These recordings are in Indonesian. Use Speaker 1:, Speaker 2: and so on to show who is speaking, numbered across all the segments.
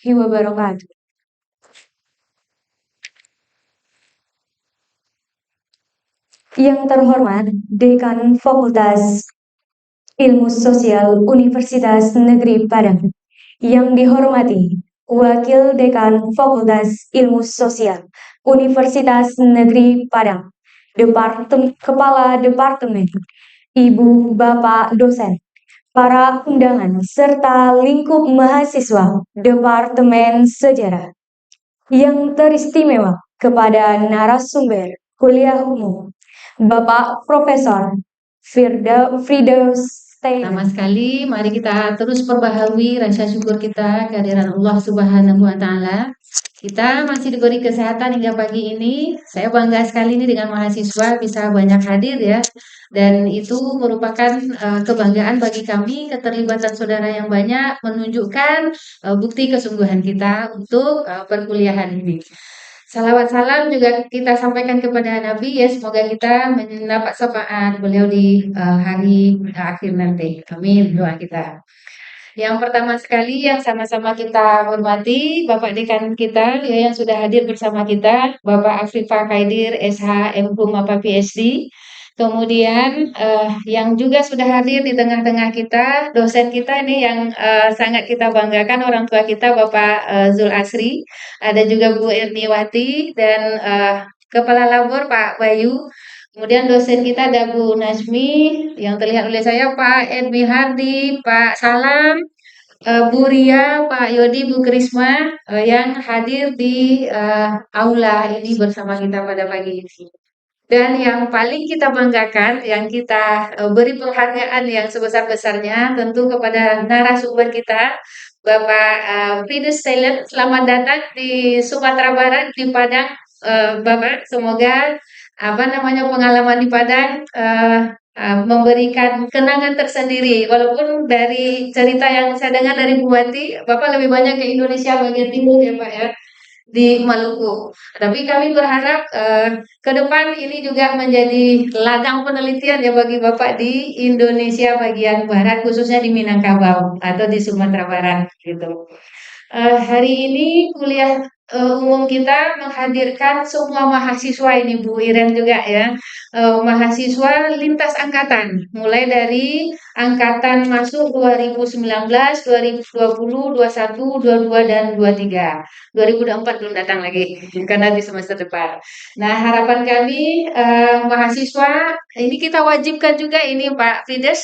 Speaker 1: wabarakatuh. Yang terhormat Dekan Fakultas Ilmu Sosial Universitas Negeri Padang. Yang dihormati Wakil Dekan Fakultas Ilmu Sosial Universitas Negeri Padang. Kepala Departemen, Ibu Bapak dosen, para undangan, serta lingkup mahasiswa Departemen Sejarah. Yang teristimewa kepada narasumber kuliah umum, Bapak Profesor Firdaus
Speaker 2: Pertama sekali, mari kita terus perbaharui rasa syukur kita kehadiran Allah Subhanahu wa Ta'ala. Kita masih diberi kesehatan hingga pagi ini. Saya bangga sekali ini dengan mahasiswa bisa banyak hadir ya. Dan itu merupakan kebanggaan bagi kami, keterlibatan saudara yang banyak menunjukkan bukti kesungguhan kita untuk perkuliahan ini. Salawat salam juga kita sampaikan kepada Nabi ya, semoga kita mendapat syafaat beliau di hari akhir nanti. Amin, doa kita. Yang pertama sekali yang sama-sama kita hormati Bapak Dekan kita ya, yang sudah hadir bersama kita, Bapak Afifah Kaidir SH MHum apa PhD. Kemudian yang juga sudah hadir di tengah-tengah kita, dosen kita ini yang sangat kita banggakan, orang tua kita Bapak Zul Asri, ada juga Bu Erniwati dan Kepala Labor Pak Bayu. Kemudian dosen kita ada Bu Nazmi, yang terlihat oleh saya Pak Edmi Hardi, Pak Salam, Bu Ria, Pak Yodi, Bu Krisma yang hadir di aula ini bersama kita pada pagi ini. Dan yang paling kita banggakan, yang kita beri penghargaan yang sebesar-besarnya tentu kepada narasumber kita, Bapak Firdaus Talent. Selamat datang di Sumatera Barat, di Padang, Bapak. Semoga pengalaman di Padang memberikan kenangan tersendiri. Walaupun dari cerita yang saya dengar dari Bu Wati, Bapak lebih banyak ke Indonesia bagian timur ya Pak ya, di Maluku. Tapi kami berharap ke depan ini juga menjadi ladang penelitian ya bagi Bapak di Indonesia bagian barat, khususnya di Minangkabau atau di Sumatera Barat gitu. Hari ini kuliah umum kita menghadirkan semua mahasiswa ini Bu Iren juga ya, mahasiswa lintas angkatan, mulai dari angkatan masuk 2019, 2020, 21, 22 dan 23. 2024 belum datang lagi karena di semester depan. Nah, harapan kami mahasiswa ini kita wajibkan juga ini Pak Fides,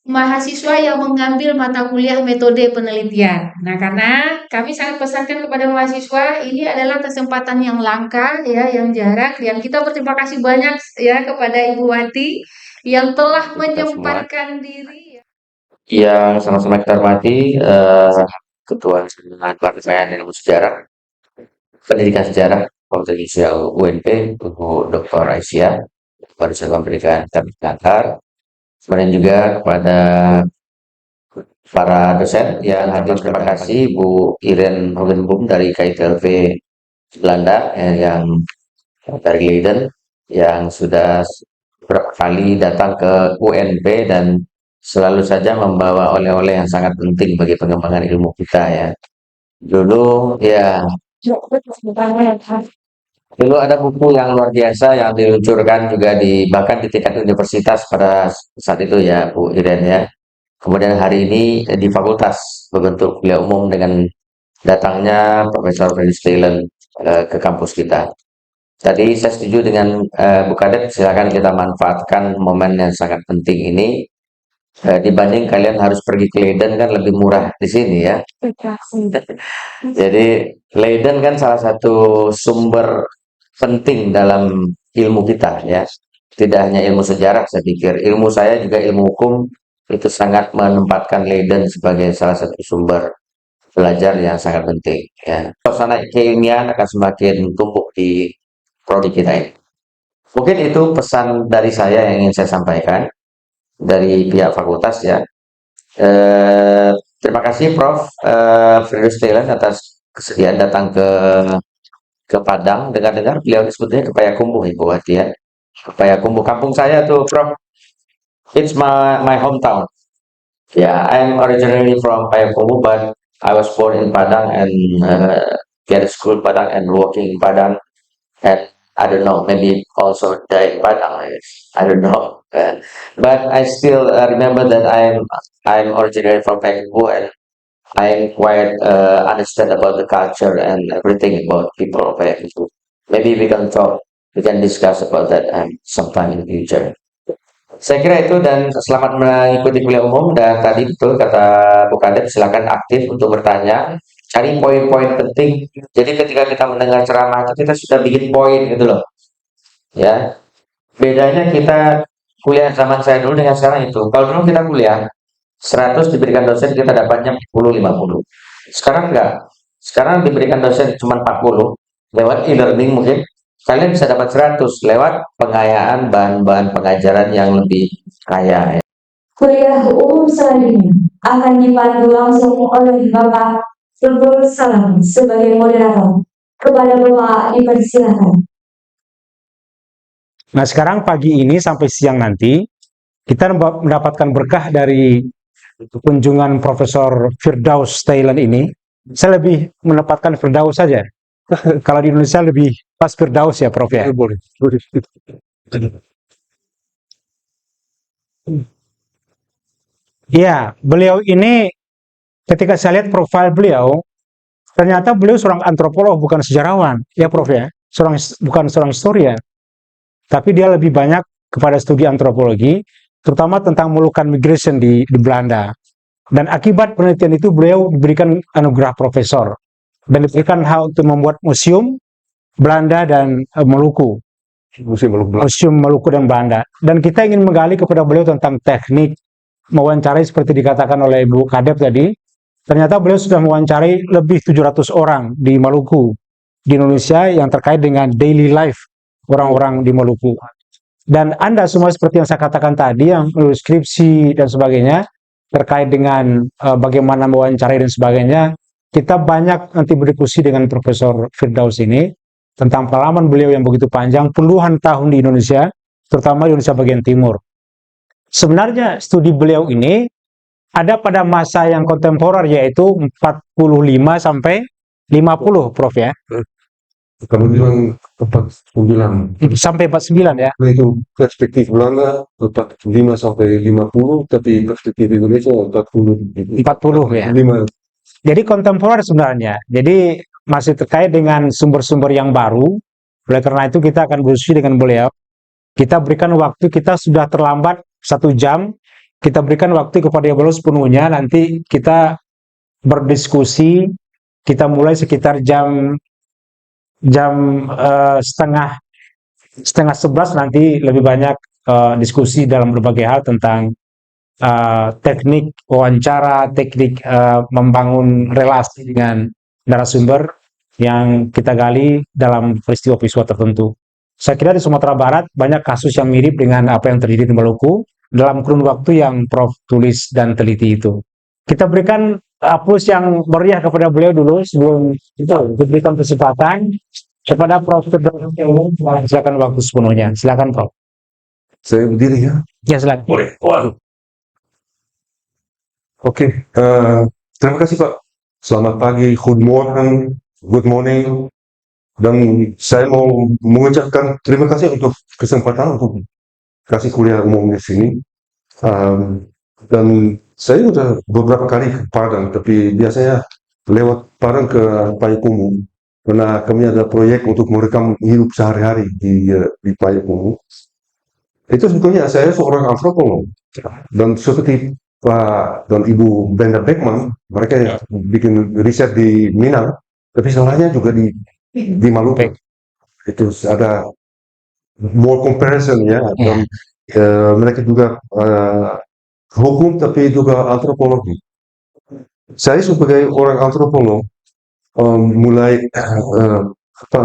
Speaker 2: mahasiswa yang mengambil mata kuliah metode penelitian. Nah, karena kami sangat pesankan kepada mahasiswa, ini adalah kesempatan yang langka ya, yang jarang. Yang kita berterima kasih banyak ya kepada Ibu Wati yang telah menyempatkan diri.
Speaker 3: Yang sama-sama kita hormati Ketua Pelatihan Ilmu Sejarah, Pendidikan Sejarah Fakultas Sosial UNP, Bu Dr. Aisyah, baru saja memberikan kantar. Kemudian juga kepada para dosen yang hadir, terima kasih Bu Iren Hogenboom dari KITLV Belanda yang dari Leiden, yang sudah beberapa kali datang ke UNP dan selalu saja membawa oleh-oleh yang sangat penting bagi pengembangan ilmu kita ya. Dulu ada buku yang luar biasa yang diluncurkan juga bahkan di tingkat universitas pada saat itu ya Bu Iren ya. Kemudian hari ini di fakultas berbentuk kuliah umum dengan datangnya Profesor Firdaus Talent ke kampus kita. Tadi saya setuju dengan Bu Kadet, silakan kita manfaatkan momen yang sangat penting ini. Dibanding kalian harus pergi ke Leiden kan lebih murah di sini ya. Jadi Leiden kan salah satu sumber penting dalam ilmu kita ya. Tidak hanya ilmu sejarah, saya pikir ilmu saya juga ilmu hukum itu sangat menempatkan Leiden sebagai salah satu sumber belajar yang sangat penting ya. Suasana keilmiahan akan semakin tumbuh di prodi kita ini. Mungkin itu pesan dari saya yang ingin saya sampaikan dari pihak fakultas ya. Terima kasih Prof. Firdaus Talent atas kesediaan datang ke Padang. Dengar-dengar beliau disebutnya ke Payakumbuh Ibu Wati ya. Payakumbuh kampung saya tuh Prof. It's my hometown. Yeah, I'm originally from Payakumbuh, but I was born in Padang and get a school in Padang and working in Padang, and I don't know, maybe also die in Padang. I don't know, but I still remember that I'm originally from Payakumbuh, and I'm quite understand about the culture and everything about people of Payakumbuh. Maybe we can discuss about that sometime in the future. Saya kira itu, dan selamat mengikuti kuliah umum. Dan tadi betul kata Bu Kadep, silakan aktif untuk bertanya, cari poin-poin penting. Jadi ketika kita mendengar ceramah itu kita sudah bikin poin gitu loh. Ya, bedanya kita kuliah zaman saya dulu dengan sekarang itu. Kalau dulu kita kuliah 100 diberikan dosen, kita dapatnya 40-50. Sekarang enggak. Sekarang diberikan dosen cuma 40 lewat e-learning mungkin. Kalian bisa dapat 100 lewat pengayaan bahan-bahan pengajaran yang lebih kaya.
Speaker 1: Kuliah umum selanjutnya akan dipandu langsung oleh Bapak Tulbul Salam sebagai moderator. Kepada Bapak dipersilakan.
Speaker 4: Nah, sekarang pagi ini sampai siang nanti kita mendapatkan berkah dari kunjungan Profesor Firdaus Thailand ini. Saya lebih mendapatkan Firdaus saja. Kalau di Indonesia lebih pas Firdaus ya, Prof ya.
Speaker 5: Boleh.
Speaker 4: Ya, beliau ini ketika saya lihat profil beliau, ternyata beliau seorang antropolog, bukan sejarawan, ya Prof ya. Bukan seorang historian. Tapi dia lebih banyak kepada studi antropologi, terutama tentang melakukan migration di Belanda. Dan akibat penelitian itu beliau diberikan anugerah profesor dan diberikan hak untuk membuat museum Belanda dan Maluku. Museum Maluku dan Belanda. Dan kita ingin menggali kepada beliau tentang teknik mewawancarai seperti dikatakan oleh Bu Kadep tadi. Ternyata beliau sudah mewawancarai lebih 700 orang di Maluku, di Indonesia, yang terkait dengan daily life orang-orang di Maluku. Dan Anda semua seperti yang saya katakan tadi, yang menulis skripsi dan sebagainya, terkait dengan bagaimana mewawancarai dan sebagainya, kita banyak nanti berdiskusi dengan Profesor Firdaus ini tentang pengalaman beliau yang begitu panjang, puluhan tahun di Indonesia, terutama di Indonesia bagian timur. Sebenarnya studi beliau ini ada pada masa yang kontemporer, yaitu 45 sampai 50, Prof ya.
Speaker 5: Kalau bilang 49.
Speaker 4: Sampai 49 ya.
Speaker 5: Itu perspektif Belanda 45 sampai 50, tapi perspektif Indonesia 40
Speaker 4: ya.
Speaker 5: 5.
Speaker 4: Jadi kontemporer sebenarnya. Jadi masih terkait dengan sumber-sumber yang baru. Oleh karena itu kita akan berdiskusi dengan beliau. Kita berikan waktu, kita sudah terlambat 1 jam. Kita berikan waktu kepada beliau sepenuhnya. Nanti kita berdiskusi. Kita mulai sekitar jam setengah 11 nanti lebih banyak diskusi dalam berbagai hal tentang teknik wawancara, teknik membangun relasi dengan narasumber yang kita gali dalam peristiwa-peristiwa tertentu. Saya kira di Sumatera Barat banyak kasus yang mirip dengan apa yang terjadi di Maluku dalam kurun waktu yang Prof tulis dan teliti itu. Kita berikan aplaus yang meriah kepada beliau dulu sebelum kita berikan kesempatan kepada Prof. Silakan waktu sepenuhnya. Silakan Prof.
Speaker 5: Saya berdiri ya?
Speaker 4: Ya silakan.
Speaker 5: Boleh. Waduh. Oke, terima kasih Pak. Selamat pagi, good morning. Dan saya mau mengucapkan terima kasih untuk kesempatan untuk kasih kuliah umum di sini. Dan saya sudah beberapa kali ke Padang, tapi biasanya lewat Padang ke Payakumbuh, karena kami ada proyek untuk merekam hidup sehari-hari di Payakumbuh. Itu sebetulnya saya seorang antropolog, dan seperti Pak dan Ibu Brenda Beckman, mereka bikin riset di Minang, tapi salahnya juga di Maluku. Itu ada more comparison ya, dan mereka juga hukum tapi juga antropologi. Saya sebagai orang antropolog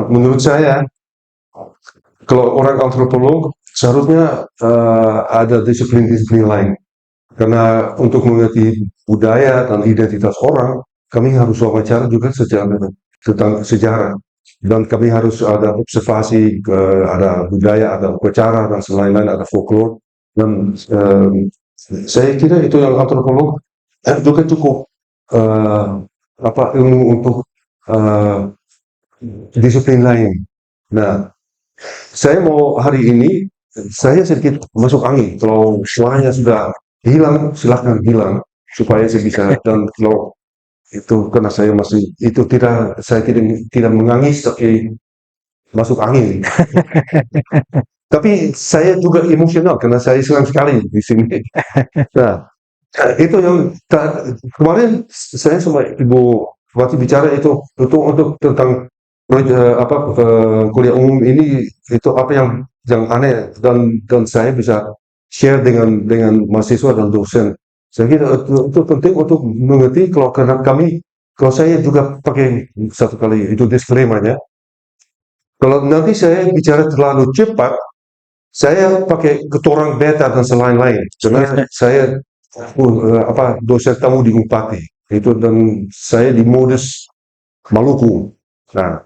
Speaker 5: menurut saya kalau orang antropolog seharusnya ada disiplin-disiplin lain, karena untuk mengerti budaya dan identitas orang kami harus wawancara juga tentang sejarah, dan kami harus ada observasi, ada budaya, ada upacara dan selain-lain, ada folklore. Dan saya kira itu yang antropolog juga cukup ilmu untuk disiplin lain. Nah, saya mau hari ini saya sedikit masuk angin. Kalau suaranya sudah hilang, silahkan hilang supaya saya bisa. Dan kalau itu karena saya masih itu saya tidak menangis tapi masuk angin. Tapi saya juga emosional karena saya senang sekali di sini. Nah, itu yang kemarin saya sama Ibu waktu bicara itu untuk tentang kuliah umum ini itu apa yang aneh dan saya bisa share dengan mahasiswa dan dosen. Saya kira itu penting untuk mengerti kalau saya juga pakai satu kali itu disclaimer-nya. Kalau nanti saya bicara terlalu cepat, saya pakai ketorang beta dan lain-lain. Karena saya dosen tamu di Upati itu dan saya di modus Maluku. Nah,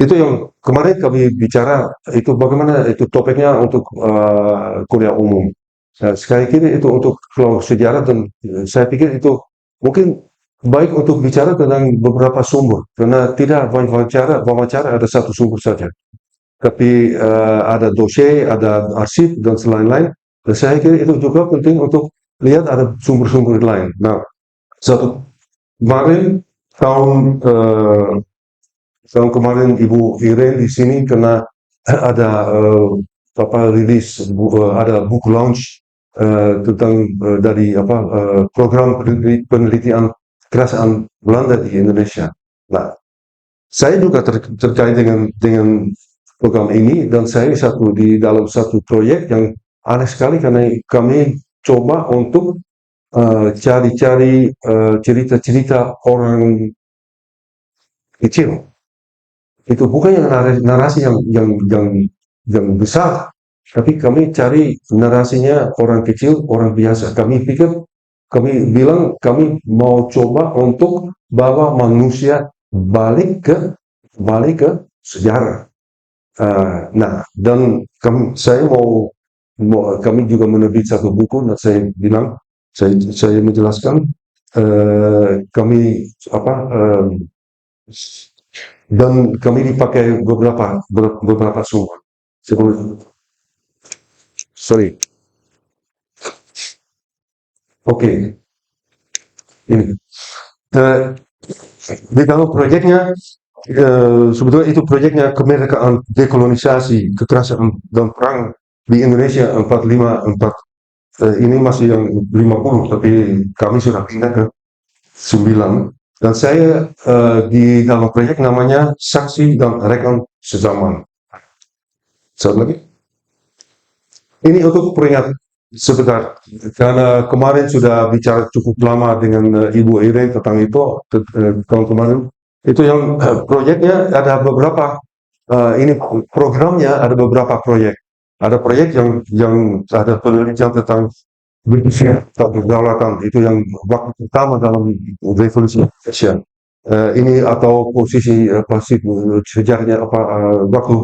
Speaker 5: itu yang kemarin kami bicara itu bagaimana itu topiknya untuk kuliah umum. Nah, sekali lagi itu untuk kalau sejarah dan saya pikir itu mungkin baik untuk bicara tentang beberapa sumber karena tidak wawancara ada satu sumber saja. Tapi ada dossier, ada arsip dan lain-lain. Dan saya kira itu juga penting untuk lihat ada sumber-sumber lain. Nah, tahun kemarin Ibu Irene di sini karena ada rilis ada book launch tentang dari program penelitian kerajaan Belanda di Indonesia. Nah, saya juga terkait dengan program ini dan saya di dalam satu proyek yang aneh sekali karena kami coba untuk cari-cari cerita-cerita orang kecil. Itu bukan yang narasi yang besar, tapi kami cari narasinya orang kecil, orang biasa. Kami bilang kami mau coba untuk bawa manusia balik ke sejarah. Nah, dan kami juga menerbit satu buku dan saya bilang saya menjelaskan dan kami dipakai beberapa sumber. Sorry. Oke. Ini di dalam proyeknya sebetulnya itu proyeknya kemerdekaan dekolonisasi kekerasan dan perang di Indonesia 45 ini masih yang 50 tapi kami sudah pindah ke 9 dan saya di dalam proyek namanya Saksi dan Rekan Sezaman. Satu lagi ini untuk peringat sebentar karena kemarin sudah bicara cukup lama dengan Ibu Irene tentang itu tahun kemarin. Itu yang proyeknya ada beberapa ini programnya ada beberapa proyek. Ada proyek yang ada penelitian tentang British atau kedaulatan itu yang waktu pertama dalam revolusi Indonesia. Ini atau posisi sejarahnya waktu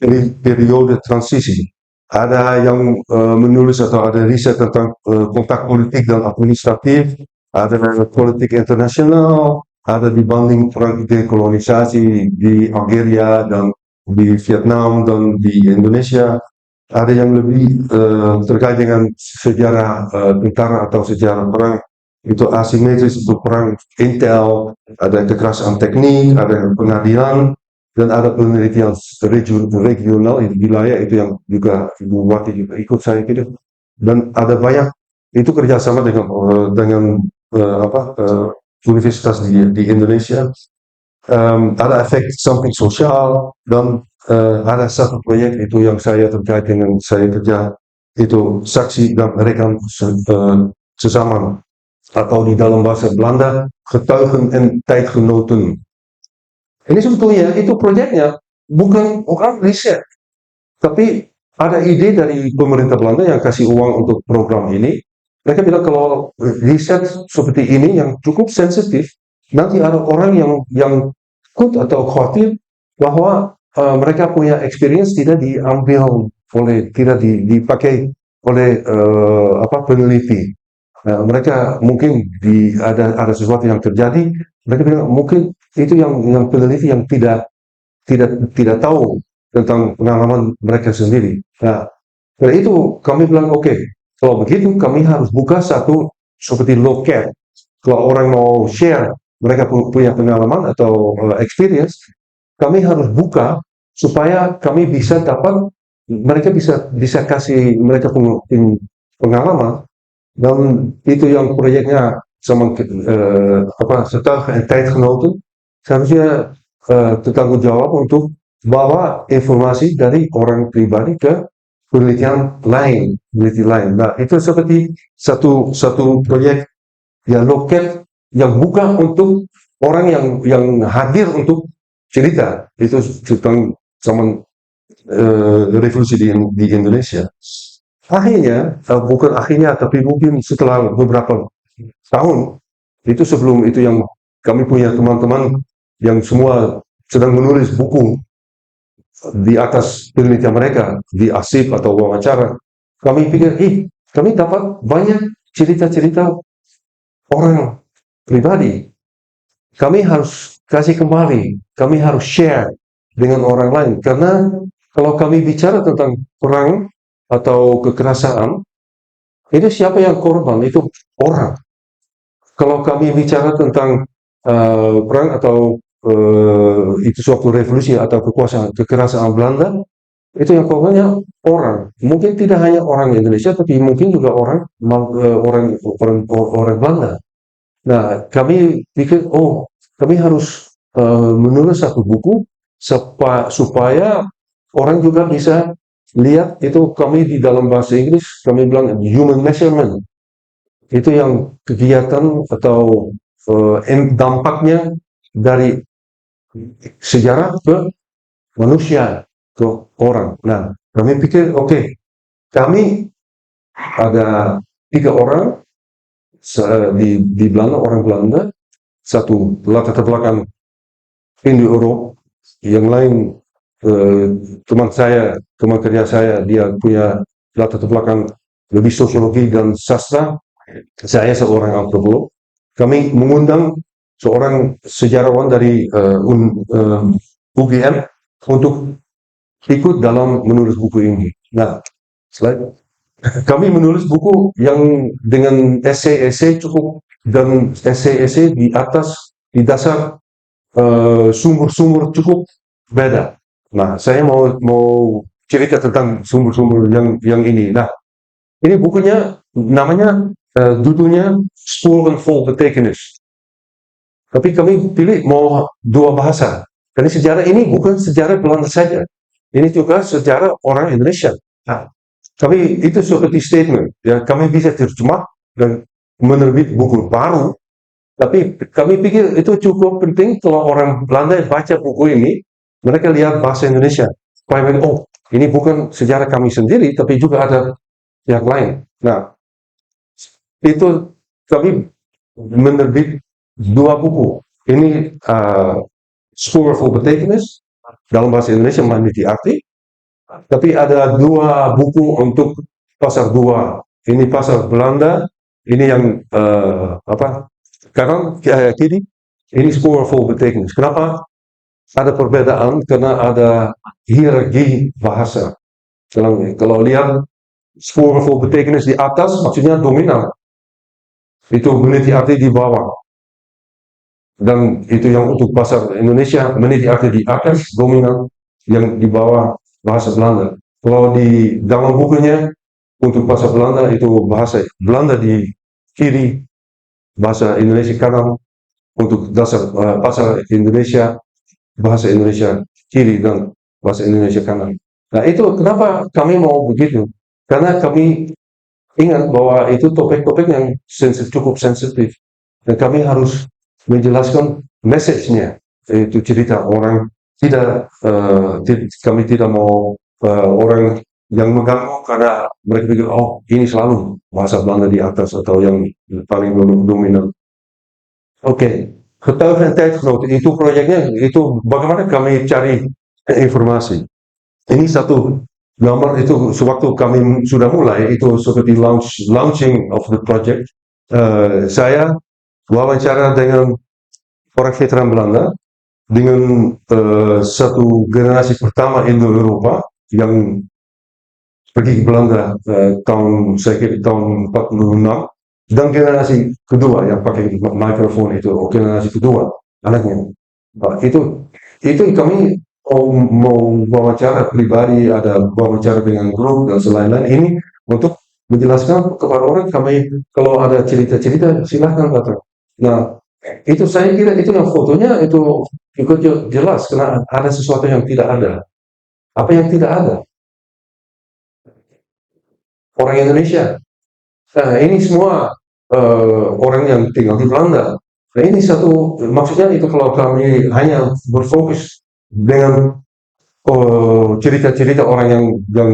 Speaker 5: ini periode transisi. Ada yang menulis atau ada riset tentang kontak politik dan administratif, ada politik internasional, ada dibanding perang dekolonisasi di Algeria dan di Vietnam dan di Indonesia. Ada yang lebih terkait dengan sejarah tentara atau sejarah perang itu asimetris untuk perang intel, ada kekerasan teknik, ada pengadilan dan ada penelitian regional di wilayah itu yang juga Ibu Wati juga ikut saya gitu dan ada banyak itu kerjasama dengan universitas di Indonesia. Ada efek samping sosial dan ada satu proyek itu yang saya terkait dengan saya kerja itu Saksi dan Rekan Sezaman atau di dalam bahasa Belanda Getuigen en Tijdgenoten. Ini sebetulnya itu proyeknya bukan orang riset, tapi ada ide dari pemerintah Belanda yang kasih uang untuk program ini. Mereka bilang kalau riset seperti ini yang cukup sensitif, nanti ada orang yang takut atau khawatir bahwa mereka punya experience tidak diambil tidak dipakai oleh peneliti. Mereka mungkin ada sesuatu yang terjadi Mereka bilang mungkin itu yang peneliti yang tidak tahu tentang pengalaman mereka sendiri. Nah, dari itu kami bilang oke, kalau begitu kami harus buka satu seperti loket. Kalau orang mau share mereka punya pengalaman atau experience, kami harus buka supaya kami bisa dapat, mereka bisa kasih mereka punya pengalaman. Dan itu yang proyeknya sama setelah tijdgenoten seharusnya bertanggung jawab untuk bawa informasi dari orang pribadi ke penelitian lain. Nah, itu seperti satu proyek ya loket yang buka untuk orang yang hadir untuk cerita itu tentang zaman revolusi di Indonesia. Akhirnya, bukan akhirnya, tapi mungkin setelah beberapa tahun, itu sebelum itu yang kami punya teman-teman yang semua sedang menulis buku di atas penelitian mereka, di arsip atau wawancara. Kami pikir, kami dapat banyak cerita-cerita orang pribadi. Kami harus kasih kembali, kami harus share dengan orang lain. Karena kalau kami bicara tentang perang atau kekerasan, itu siapa yang korban? Itu orang. Kalau kami bicara tentang perang atau itu suatu revolusi atau kekerasan Belanda, itu yang korbannya orang. Mungkin tidak hanya orang Indonesia, tapi mungkin juga orang Belanda. Nah, kami pikir, kami harus menulis satu buku supaya orang juga bisa lihat itu. Kami di dalam bahasa Inggris kami bilang human measurement. Itu yang kegiatan atau dampaknya dari sejarah ke manusia, ke orang. Nah, kami pikir kami ada 3 orang di Belanda, orang Belanda, satu latar belakang Indo-Eropa, yang lain teman kerja saya, dia punya latar belakang lebih sosiologi dan sastra. Saya seorang antropolog. Kami mengundang seorang sejarawan dari UGM untuk ikut dalam menulis buku ini. Nah, kami menulis buku yang dengan esai-esai cukup, dan esai-esai di dasar sumber-sumber cukup beda. Nah, saya mau cerita tentang sumber-sumber yang ini. Nah, ini bukunya namanya judulnya Sporen vol Betekenis. Tapi kami pilih mau 2 bahasa. Karena sejarah ini bukan sejarah Belanda saja. Ini juga sejarah orang Indonesia. Nah, kami itu seperti statement. Ya, kami bisa terjemah dan menerbit buku baru. Tapi kami pikir itu cukup penting kalau orang Belanda baca buku ini, mereka lihat bahasa Indonesia. Supaya ini bukan sejarah kami sendiri, tapi juga ada yang lain. Nah, itu kami menerbit 2 buku. Ini Sporen vol Betekenis dalam bahasa Indonesia meniti arti. Tapi ada 2 buku untuk pasar 2. Ini pasar Belanda. Ini yang kanan kiri. Ini Sporen vol Betekenis. Kenapa ada perbedaan? Karena ada hierarki bahasa. Kalau lihat Sporen vol Betekenis di atas, maksudnya dominan. Itu meniti arti di bawah. Dan itu yang untuk bahasa Indonesia, meniti arti di atas, dominan, yang di bawah bahasa Belanda. Kalau di dalam bukunya, untuk bahasa Belanda, itu bahasa Belanda di kiri, bahasa Indonesia kanan. Untuk dasar bahasa Indonesia, bahasa Indonesia kiri, dan bahasa Indonesia kanan. Nah, itu kenapa kami mau begitu? Karena kami ingat bahwa itu topik-topik yang cukup sensitif, dan kami harus menjelaskan message-nya. Itu cerita orang kami tidak mau orang yang mengganggu karena mereka pikir ini selalu bahasa Belanda di atas atau yang paling dominan. Getuigen en tijdgenoten itu proyeknya, itu bagaimana kami cari informasi. Ini satu gambar, itu sewaktu kami sudah mulai, itu seperti launching of the project. Saya wawancara dengan orang veteran Belanda dengan satu generasi pertama Indo-Eropa yang pergi ke Belanda saya kira tahun 46, dan generasi kedua yang pakai mikrofon itu, generasi kedua anaknya. Nah, itu kami mau wawancara pribadi, ada wawancara dengan grup dan selain-lain ini untuk menjelaskan kepada orang. Kami kalau ada cerita-cerita silahkan datang. Nah, itu saya kira itu yang fotonya itu ikut jelas karena ada sesuatu yang tidak ada. Apa yang tidak ada? Orang Indonesia. Nah, ini semua orang yang tinggal di Belanda. Nah, ini satu maksudnya itu kalau kami hanya berfokus dengan cerita-cerita orang yang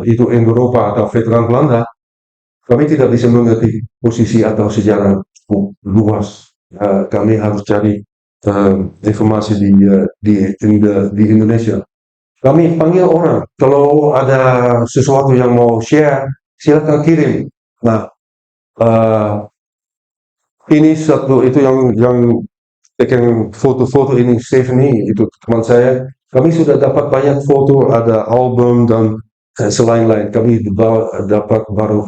Speaker 5: itu Eropa atau veteran Belanda, kami tidak bisa mengerti posisi atau sejarah cukup luas. Kami harus cari informasi di Indonesia. Kami panggil orang, kalau ada sesuatu yang mau share, silakan kirim. Nah, ini satu itu yang bikin foto-foto ini, Stephanie itu teman saya. Kami sudah dapat banyak foto, ada album dan selain-lain. Kami dapat baru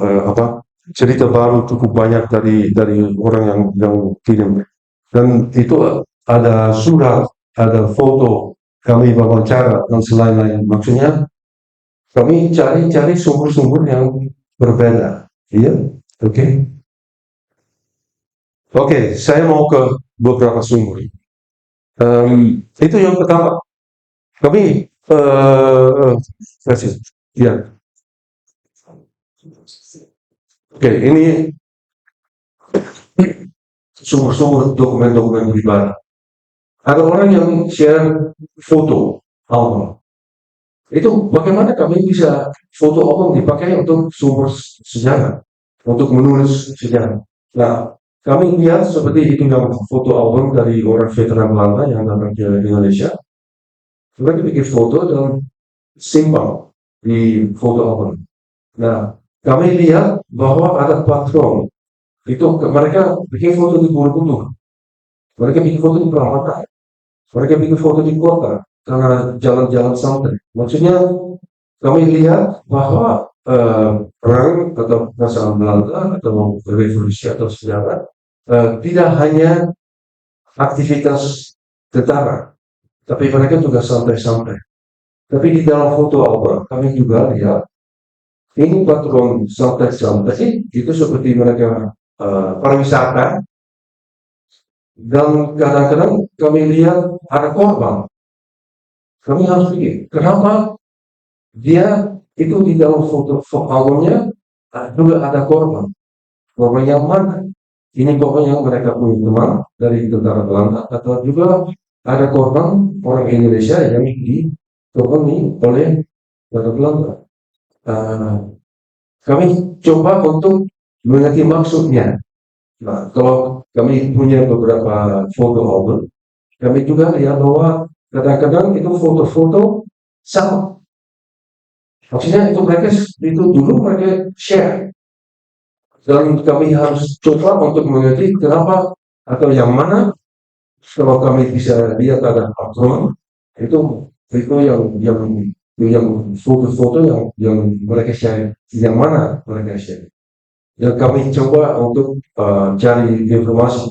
Speaker 5: cerita baru cukup banyak dari orang yang kirim. Dan itu ada surat, ada foto, kami wawancara dan selain-lain. Maksudnya kami cari sumber-sumber yang berbeda. Iya, oke. Oke, saya mau ke beberapa sumber. Itu yang pertama. Kami ya. Oke, ini sumber-sumber dokumen-dokumen pribadi. Ada orang yang share foto album. Itu bagaimana kami bisa foto album dipakai untuk sumber sejarah, untuk menulis sejarah. Nah, kami lihat seperti itu yang foto album dari orang veteran Belanda yang datang ke Indonesia. Mereka bikin foto dan simpan di foto album. Nah, kami lihat bahwa ada patron. Itu mereka bikin foto di Borobudur. Mereka bikin foto di Prambanan. Mereka bikin foto di kota karena jalan-jalan santai. Maksudnya kami lihat bahwa perang atau masalah Belanda atau revolusi atau sejarah tidak hanya aktivitas tentara, tapi mereka juga santai-santai. Tapi di dalam foto album kami juga lihat ini patron santai-santai itu seperti mereka pariwisata. Dan kadang-kadang kami lihat ada korban. Kami harus pikir, kenapa dia itu di dalam foto albumnya juga ada korban. Korban yang mana? Ini korban yang mereka punya teman dari tentara Belanda, atau juga ada korban orang Indonesia yang dikorbankan oleh tentara Belanda. Kami coba untuk mengerti maksudnya. Nah, kalau kami punya beberapa foto album, kami juga lihat bahwa kadang-kadang itu foto-foto sama. Maksudnya itu mereka itu dulu mereka share. Dan kami harus coba untuk mengerti kenapa atau yang mana. Kalau kami bisa lihat ada patron, itu yang foto-foto yang mereka share, yang mana mereka share. Dan kami coba untuk cari informasi.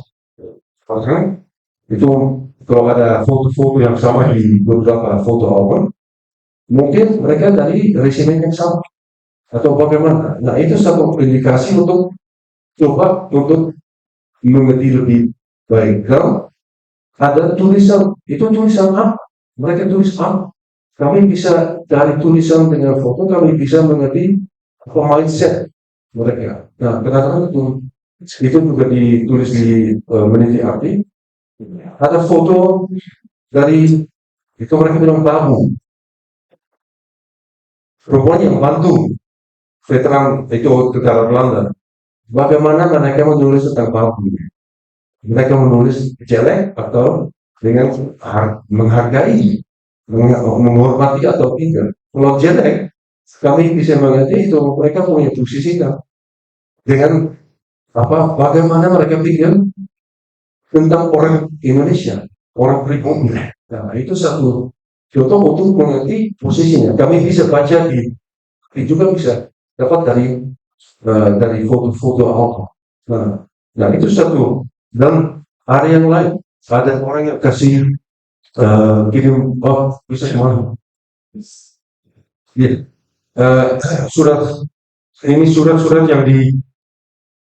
Speaker 5: Karena itu kalau ada foto-foto yang sama di beberapa foto album, mungkin mereka dari resimen yang sama atau bagaimana. Nah, itu satu indikasi untuk coba untuk mengerti lebih baik. Kalau ada tulisan, itu tulisan apa? Mereka tulis apa? Kami bisa dari tulisan dengan foto, kami bisa mengerti apa mindset mereka. Nah, kadang-kadang itu juga ditulis di meniti arti. Ada foto dari itu mereka bilang Babu, perempuan yang bantu veteran itu tentara Belanda. Bagaimana mereka menulis tentang Babu? Mereka menulis jelek atau dengan menghargai, menghormati atau tidak. Kalau jelek, kami bisa mengerti itu mereka punya posisi dengan bagaimana mereka pikir tentang orang Indonesia, orang pribumi. Nah, itu satu contoh untuk mengerti posisinya. Kami bisa baca tapi juga bisa dapat dari foto-foto auto. Nah, itu satu. Dan ada yang lain, ada orang yang kasih kirim bisa kemana? Ya, surat ini surat-surat yang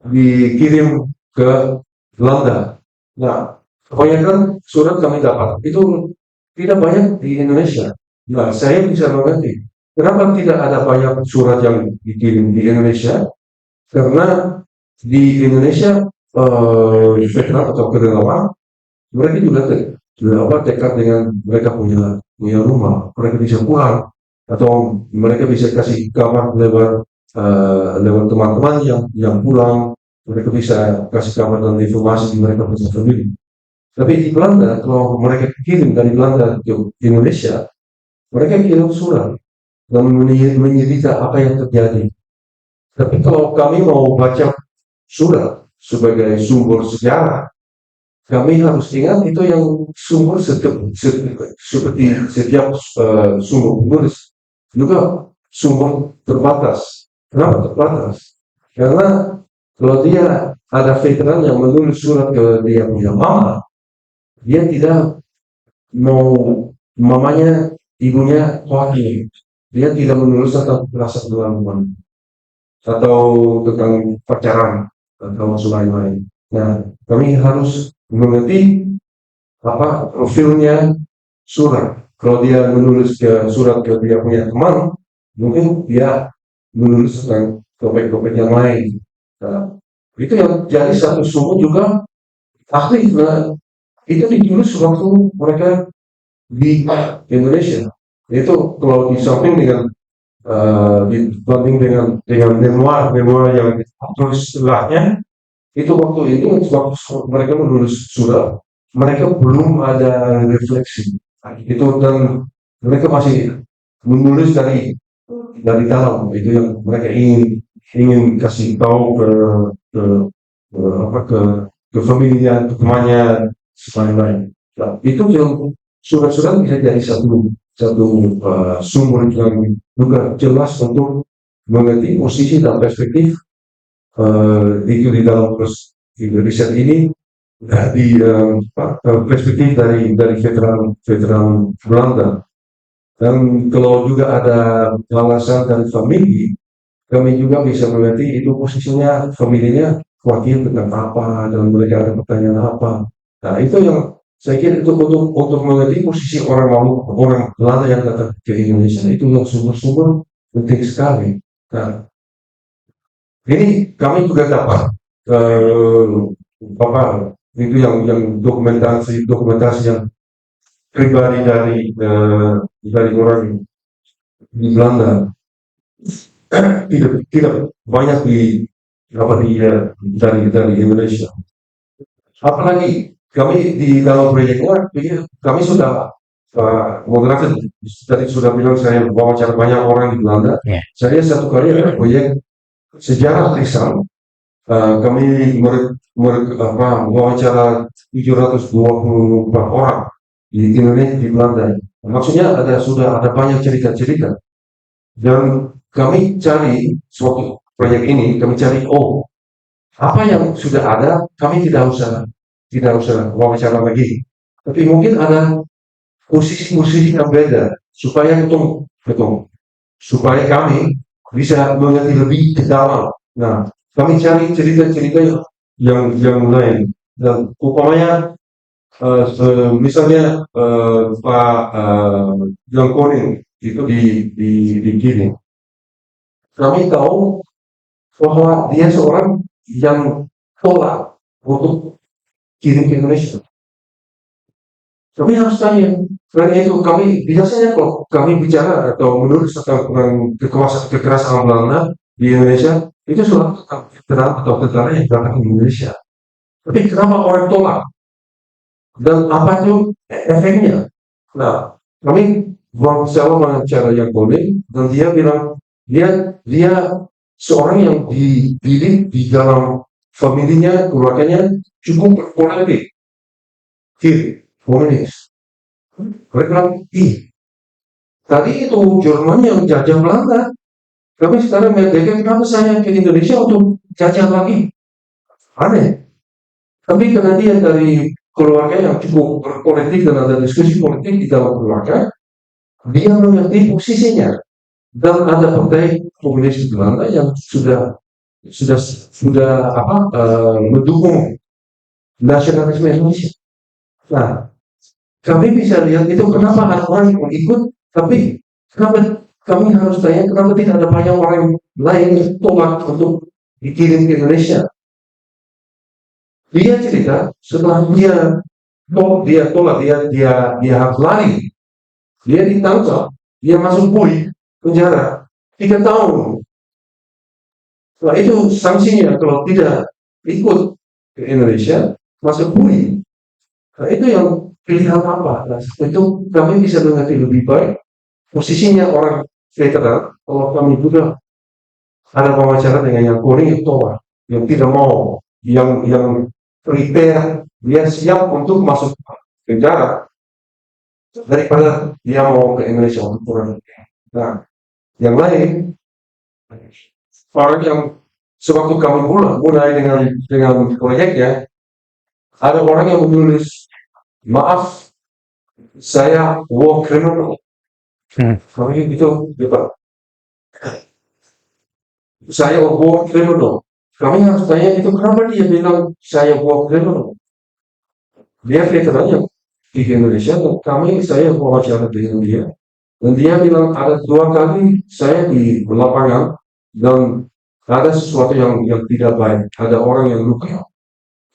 Speaker 5: dikirim ke Belanda. Nah, kebanyakan surat kami dapat itu tidak banyak di Indonesia. Nah, saya bisa mengerti kenapa tidak ada banyak surat yang dikirim di Indonesia, karena di Indonesia veteran atau kerelawan mereka juga dekat dengan mereka punya rumah, mereka bisa pulang atau mereka bisa kasih kabar lewat teman-teman yang pulang, mereka bisa kasih kabar dan informasi mereka punya sendiri. Tapi di Belanda, kalau mereka kirim dari Belanda ke Indonesia, mereka kirim surat dan menyerita apa yang terjadi. Tapi kalau kami mau baca surat sebagai sumber sejarah, kami harus ingat itu yang sumber seperti setiap sumber penulis juga sumber terbatas. Kenapa terbatas? Karena kalau dia ada veteran yang menulis surat ke dia punya mama, dia tidak mau mamanya, ibunya khawatir. Dia tidak menulis tentang perasaan gangguan atau tentang pacaran atau lain-lain. Nah, kami harus mengerti apa profilnya surat. Kalau dia menulis surat ke dia punya teman, mungkin dia menulis tentang topik-topik yang lain. Nah, itu yang jadi satu sumber juga aktif. Nah, itu ditulis waktu mereka di Indonesia. Itu kalau disamping dengan dibanding dengan memoir yang ditulis setelahnya, itu waktu mereka menulis surat, mereka belum ada refleksi. Itu dan mereka masih menulis dari dalam. Itu yang mereka ingin kasih tahu ke familia, ke temannya, lain-lain. Nah, itu yang surat-surat bisa jadi satu sumber yang juga jelas untuk mengerti posisi dan perspektif itu di dalam riset ini di perspektif dari veteran Belanda. Dan kalau juga ada alasan dari famili, kami juga bisa mengerti itu posisinya familinya khawatir tentang apa dan mereka ada pertanyaan apa. Nah, itu yang saya kira itu untuk mengerti posisi orang Belanda yang datang ke Indonesia itu yang sumber-sumber penting sekali. Nah, ini kami juga dapat itu yang dokumentasi yang pribadi dari orang di Belanda. Tidak banyak dari Indonesia. Apalagi kami di dalam proyeknya, kami sudah moderator tadi sudah bilang saya wawancara banyak orang di Belanda. Saya satu kali ada proyek sejarah lisan. Kami wawancara 724 orang di Indonesia di Belanda. Maksudnya sudah ada banyak cerita-cerita. Dan kami cari suatu proyek ini, kami cari apa yang sudah ada, kami tidak usah wawancara lagi. Tapi mungkin ada posisi-posisi yang beda supaya kami bisa mengerti lebih ke dalam. Nah, kami cari cerita-cerita yang lain. Dan umpamanya misalnya Pak John Koning itu di Gini. Kami tahu bahwa dia seorang yang tolak untuk kirim ke Indonesia. Kami harus tanya, karena itu kami biasanya kalau kami bicara atau menulis tentang kekerasan Belanda di Indonesia, itu sudah tentara yang datang ke Indonesia. Tapi kenapa orang tolak? Dan apa itu efeknya? Nah, kami berusaha wawancara yang boleh, dan dia bilang dia seorang yang dididik di dalam familinya, keluarganya cukup berpolitik. kiri, komunis. Mereka bilang, tadi itu Jerman yang jajah Belanda. Tapi sekarang mereka kenapa saya ke Indonesia untuk jajah lagi? Aneh. Tapi karena dia dari keluarga yang cukup berpolitik dan ada diskusi politik di dalam keluarga, dia mengerti posisinya. Dan ada partai komunis di Belanda yang sudah mendukung nasionalisme Indonesia. Nah, kami bisa lihat itu kenapa ada orang yang ikut, tapi kenapa kami harus tanya kenapa tidak ada banyak orang lain yang tolak untuk dikirim ke Indonesia. Dia cerita setelah dia tolak, dia harus lari, dia ditangkap, dia masuk bui penjara 3 tahun. Nah, itu sanksinya kalau tidak ikut ke Indonesia masuk bui. Nah, itu yang pilihan apa? Nah, itu kami bisa mengerti lebih baik posisinya orang veteran. Kalau kami juga ada wawancara dengan yang kuning itu yang tidak mau, yang prepare, dia siap untuk masuk penjara daripada dia mau ke Indonesia untuk pulang. Nah, yang lain orang yang sewaktu kami mulai dengan proyeknya, ada orang yang menulis, maaf, saya war criminal. Kami gitu, Pak. Saya war criminal. Kami harus tanya itu kenapa dia bilang saya war criminal. Dia veteran yang di Indonesia, dan saya wawancara dengan dia, dan dia bilang ada 2 kali saya di lapangan dan ada sesuatu yang tidak baik, ada orang yang luka,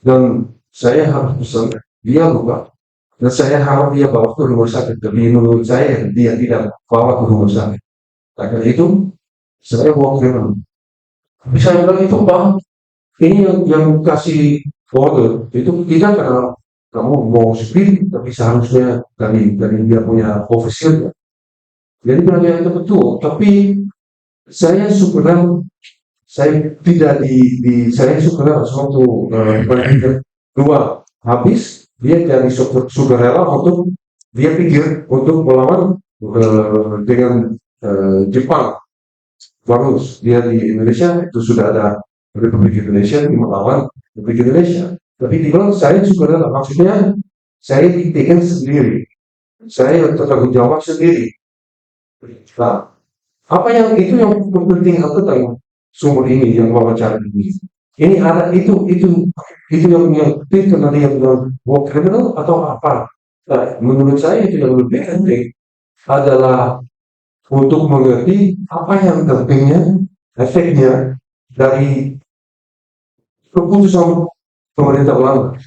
Speaker 5: dan saya harus pesan dia luka, dan saya harap dia bawa ke rumah sakit, tapi menurut saya dia tidak bawa ke rumah sakit. Karena itu saya bawa ke rumah. Tapi saya bilang itu Pak, ini yang kasih order itu tidak karena kamu mau speed, tapi seharusnya dari dia punya official. Jadi bilang itu betul, tapi saya syukurkan saya tidak saya syukurkan suatu dua habis dia jadi sukarela untuk dia pikir untuk melawan dengan Jepang. Bagus dia di Indonesia itu sudah ada Republik Indonesia melawan Republik Indonesia. Tapi di bilang saya sukarela, maksudnya saya ditekan sendiri, saya bertanggung jawab sendiri. Nah, apa yang itu yang penting tentang sumber ini yang wawancara ini. Ini ada itu yang penting karena dia bilang war criminal atau apa. Nah, menurut saya itu yang lebih penting adalah untuk mengerti apa yang pentingnya efeknya dari keputusan pemerintah Belanda.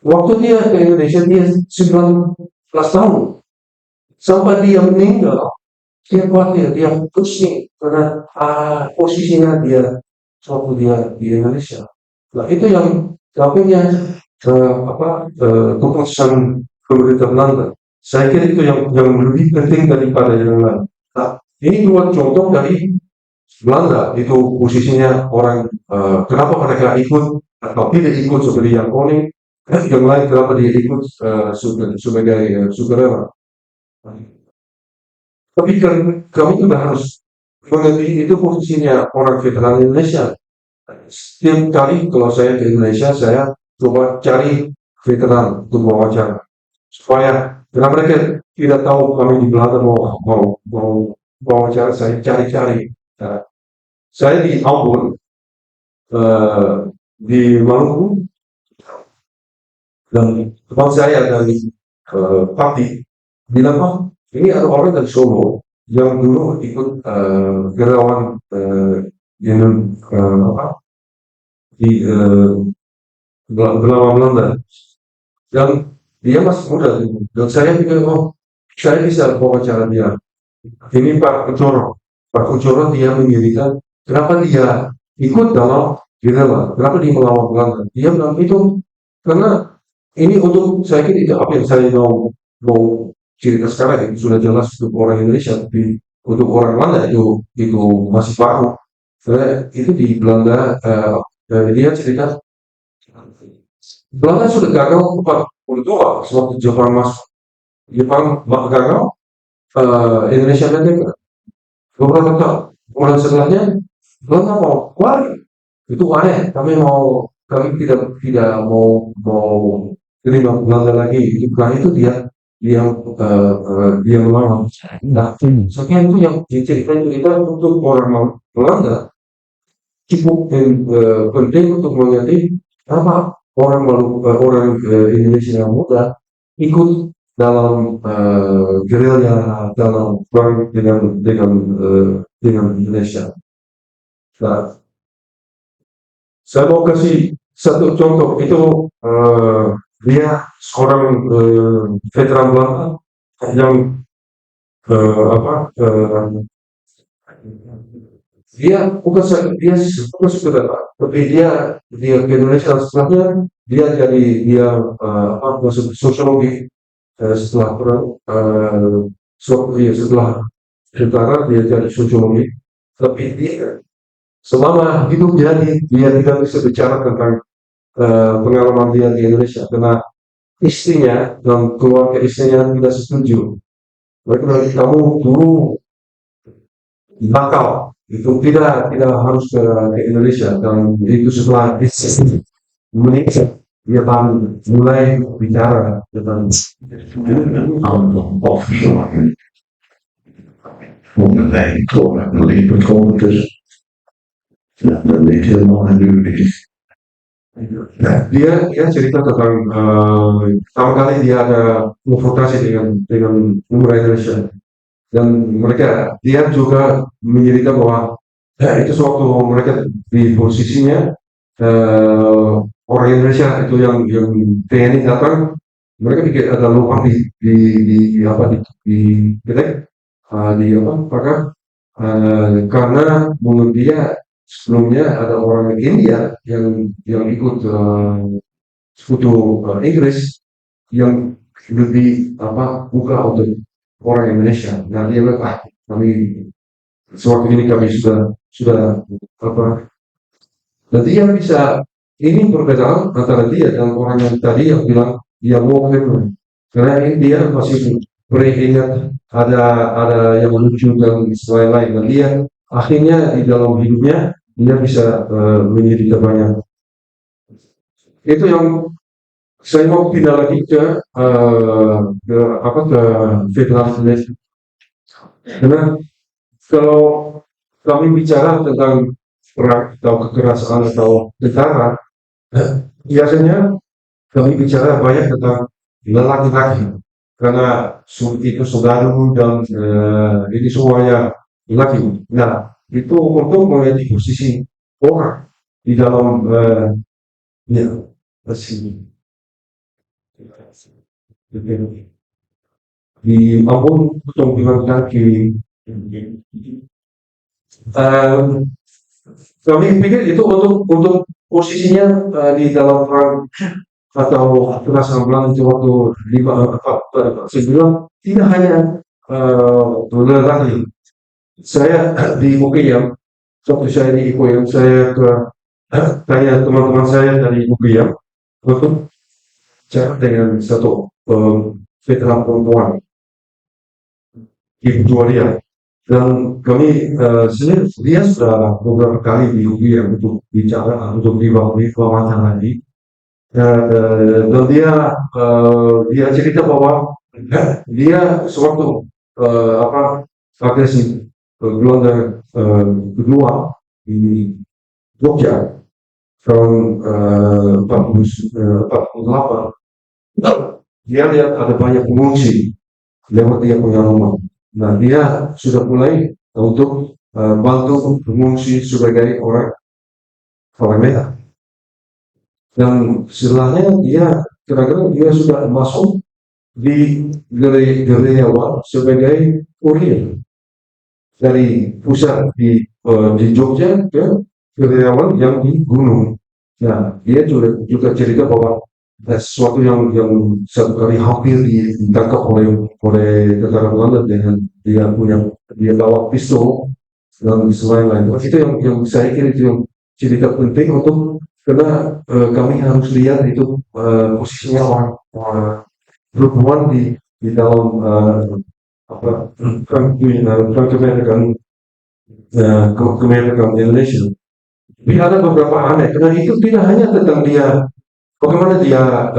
Speaker 5: Waktu dia ke Indonesia dia 19 tahun sampai dia meninggal. Dia khawatir, dia pusing karena posisinya dia waktu dia di Indonesia. Nah, itu yang tapi keputusan pemerintah Belanda. Saya kira itu yang lebih penting daripada yang lain. Nah, ini 2 contoh dari Belanda, itu posisinya orang kenapa mereka ikut atau tidak ikut seperti yang Koning, yang lain kenapa dia ikut sebagai sukarela. Tapi kami juga harus mengerti itu posisinya orang veteran Indonesia. Setiap kali kalau saya ke Indonesia, saya coba cari veteran untuk wawancara supaya karena mereka tidak tahu kami di Belanda mau wawancara, saya cari-cari. Saya di Ambon, di Maluku, dan teman saya dari Pati bilang, ini ada orang dari Solo yang dulu ikut relawan di Belanda Belanda, dan dia masih muda, dan saya pikir saya bisa wawancara dia. Ini Pak Kuncoro dia mendirikan, kenapa dia ikut dalam relawan, kenapa dia melawan Belanda? Dia bilang itu karena ini untuk saya kira tidak apa yang saya mau cerita sekarang itu sudah jelas untuk orang Indonesia, tapi untuk orang Belanda itu masih baru. Itu di Belanda dia cerita Belanda sudah gagal 1942 sewaktu Jepang masuk. Jepang gagal, Indonesia merdeka. Beberapa tahun kemudian setelahnya, mereka mau keluar. Itu aneh. Kami tidak mau terima Belanda lagi. Itu karena itu dia melawan. Nah, sekian itu yang diceritain kita untuk orang Belanda cukup penting untuk mengerti apa orang Indonesia yang muda ikut dalam gerilya dalam perang dengan Indonesia. Nah, saya mau kasih satu contoh itu dia seorang veteran Belanda yang dia bukan saudara, tapi dia ke Indonesia setelahnya dia masuk sosiologi setelah perang setelah tentara dia jadi sosiologi, tapi dia selama hidup dia tidak bisa bicara tentang pengalaman dia di Indonesia karena istrinya dan keluarga istrinya tidak setuju. Mereka bilang kamu dulu nakal, itu tidak harus ke Indonesia, dan itu setelah menikah dia baru mulai bicara tentang dia cerita tentang pertama kali dia ada konfrontasi dengan pemuda Indonesia, dan dia juga menceritakan bahwa itu sewaktu mereka di posisinya orang Indonesia itu yang TNI datang, mereka bikin ada lubang di gedek pagar karena menurut dia sebelumnya ada orang India yang ikut sekutu Inggris yang lebih buka untuk orang Indonesia. Nah, dia bilang kami sewaktu ini kami sudah dan dia bisa, ini perbedaan antara dia dan orang yang tadi yang bilang dia mau karena ini dia masih beringat ada yang lucu dan lain-lain, dan dia akhirnya di dalam hidupnya dia bisa menjadi banyak. Itu yang saya mau pindah lagi ke Vietnam. Karena kalau kami bicara tentang perang atau kekerasan atau tentara, biasanya kami bicara banyak tentang lelaki-laki karena itu saudara dan ini semuanya laki. Nah, itu untuk menjadi posisi orang di dalam di Ambon untuk dilakukan kami pikir itu untuk posisinya di dalam perang atau kekerasan Belanda itu waktu sebelum tidak hanya lelaki. Saya di UGM, waktu saya di UGM, saya tanya teman-teman saya dari UGM untuk bicara dengan satu veteran perempuan, Ibu Jualia, dan kami dia sudah beberapa kali di UGM untuk bicara untuk diwawancara lagi, dan dia cerita bahwa dia sewaktu agresi gelombang kedua di Jogja tahun 48, dia lihat ada banyak pengungsi lewat dia punya rumah. Nah, dia sudah mulai untuk bantu pengungsi sebagai orang merah. Dan setelahnya kira-kira dia sudah masuk di gerilya sebagai kurir dari pusat di Jogja ke gerilyawan yang di gunung. Nah, dia juga cerita bahwa sesuatu yang satu kali hampir ditangkap oleh tentara Belanda dengan dia bawa pistol dan selain-lain. Itu yang saya kira itu yang cerita penting untuk karena kami harus lihat itu posisinya orang perempuan di dalam Frank American Indonesia. Tapi ada beberapa aneh, karena itu tidak hanya tentang dia bagaimana dia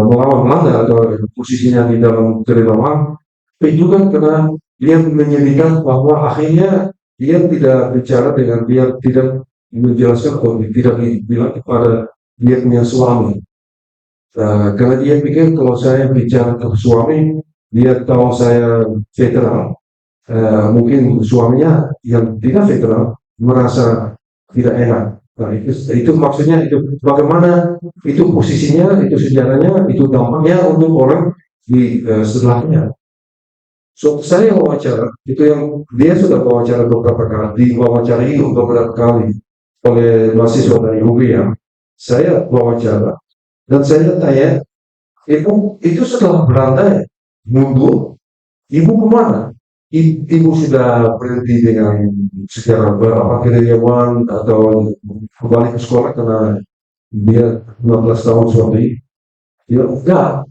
Speaker 5: melawan Belanda atau posisinya di dalam Kerajaan, tapi juga karena dia menyebutkan bahwa akhirnya dia tidak bicara dengan dia tidak menjelaskan atau tidak bilang kepada dia punya suami. Karena dia pikir kalau saya bicara ke suami, dia tahu saya veteran. Mungkin suaminya yang tidak veteran merasa tidak enak. Nah, itu maksudnya itu bagaimana itu posisinya, itu sejarahnya, itu dampaknya untuk orang di setelahnya. So, saya wawancara, itu yang dia sudah wawancara beberapa kali, diwawancari beberapa kali oleh mahasiswa dari UB ya. Saya wawancara dan saya tanya, itu setelah Belanda mundur, ibu kemana? Ibu sudah berhenti dengan secara kerjaan atau kembali ke sekolah karena dia 15 tahun suami. Ya enggak,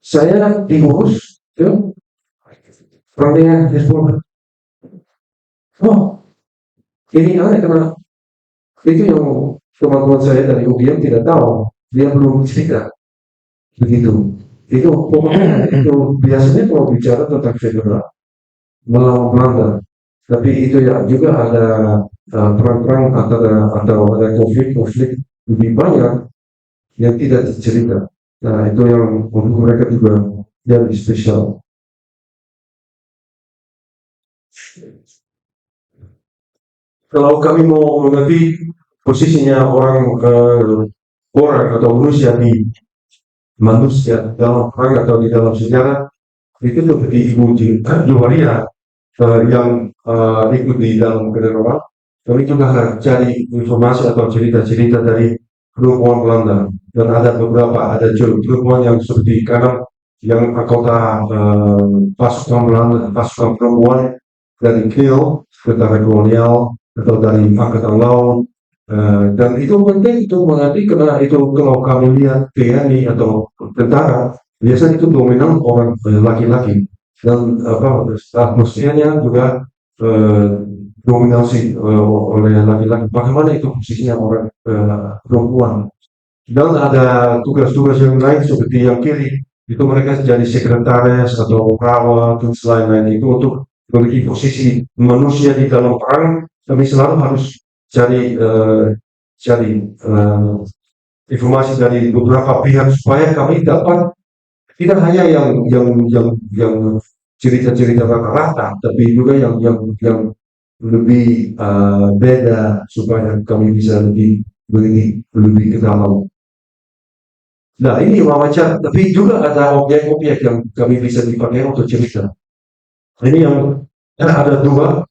Speaker 5: saya diurus ya pertandingan Hezbollah. Oh, ini aneh karena itu yang teman-teman saya dari UGM tidak tahu, dia belum cerita begitu. Itu pokoknya itu biasanya kalau bicara tentang federal melawan Belanda, tapi itu ya juga ada perang-perang atau ada konflik lebih banyak yang tidak dicerita. Nah, itu yang untuk mereka juga jadi spesial. Kalau kami mau mengerti posisinya orang atau manusia dalam perang atau di dalam sejarah, itu seperti Ibu Juwaria yang ikut di dalam Kerajaan. Kami juga cari informasi atau cerita-cerita dari perempuan Belanda, dan ada beberapa, ada perempuan yang seperti kanan yang anggota pasukan Belanda, pasukan perempuan dari Kiel, tentara kolonial atau dari angkatan laut, dan itu penting itu mengerti karena itu kalau kami lihat TNI atau tentara biasanya itu dominan orang laki-laki, dan atmosfernya juga dominasi oleh laki-laki. Bagaimana itu posisinya orang perempuan, dan ada tugas-tugas yang lain seperti yang kiri itu mereka jadi sekretaris atau perawat dan lain-lain. Itu untuk memiliki posisi manusia di dalam perang. Kami selalu harus cari informasi dari beberapa pihak supaya kami dapat tidak hanya yang cerita-cerita rata-rata, tapi juga yang lebih beda supaya kami bisa lebih ke dalam. Nah, ini wawancara, tapi juga ada objek-objek yang kami bisa dipakai untuk cerita. Ini yang ada dua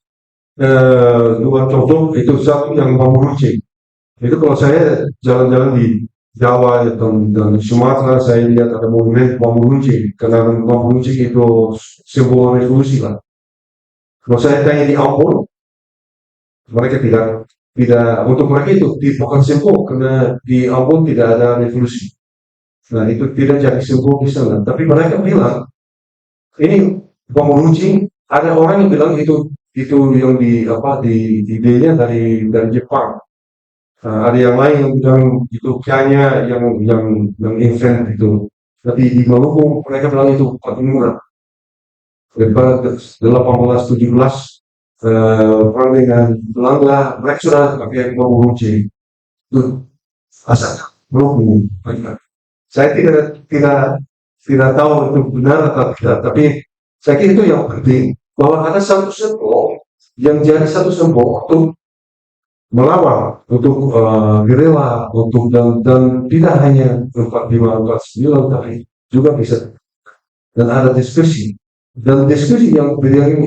Speaker 5: contoh, itu satu yang bambu runcing. Itu kalau saya jalan-jalan di Jawa dan Sumatera, saya lihat ada monumen bambu runcing, karena bambu runcing itu simbol revolusi lah. Kalau saya tanya di Ambon, mereka tidak untuk mereka itu bukan simbol, karena di Ambon tidak ada revolusi. Nah, itu tidak jadi simbol di sana. Tapi mereka bilang ini bambu runcing. Ada orang yang bilang itu yang idenya dari Jepang. Ada yang lain yang bilang itu kayaknya yang invent itu. Tapi di Maluku mereka bilang itu paling murah. Daripada 1817 perang dengan Belanda, mereka sudah pakai bambu runcing. Itu asal Maluku. Saya tidak tahu itu benar atau tidak, tapi saya kira itu yang penting, bahwa ada satu simbol yang jadi satu simbol untuk melawan, untuk gerila, untuk dan tidak hanya 45-49, tapi juga bisa, dan ada diskusi, dan diskusi yang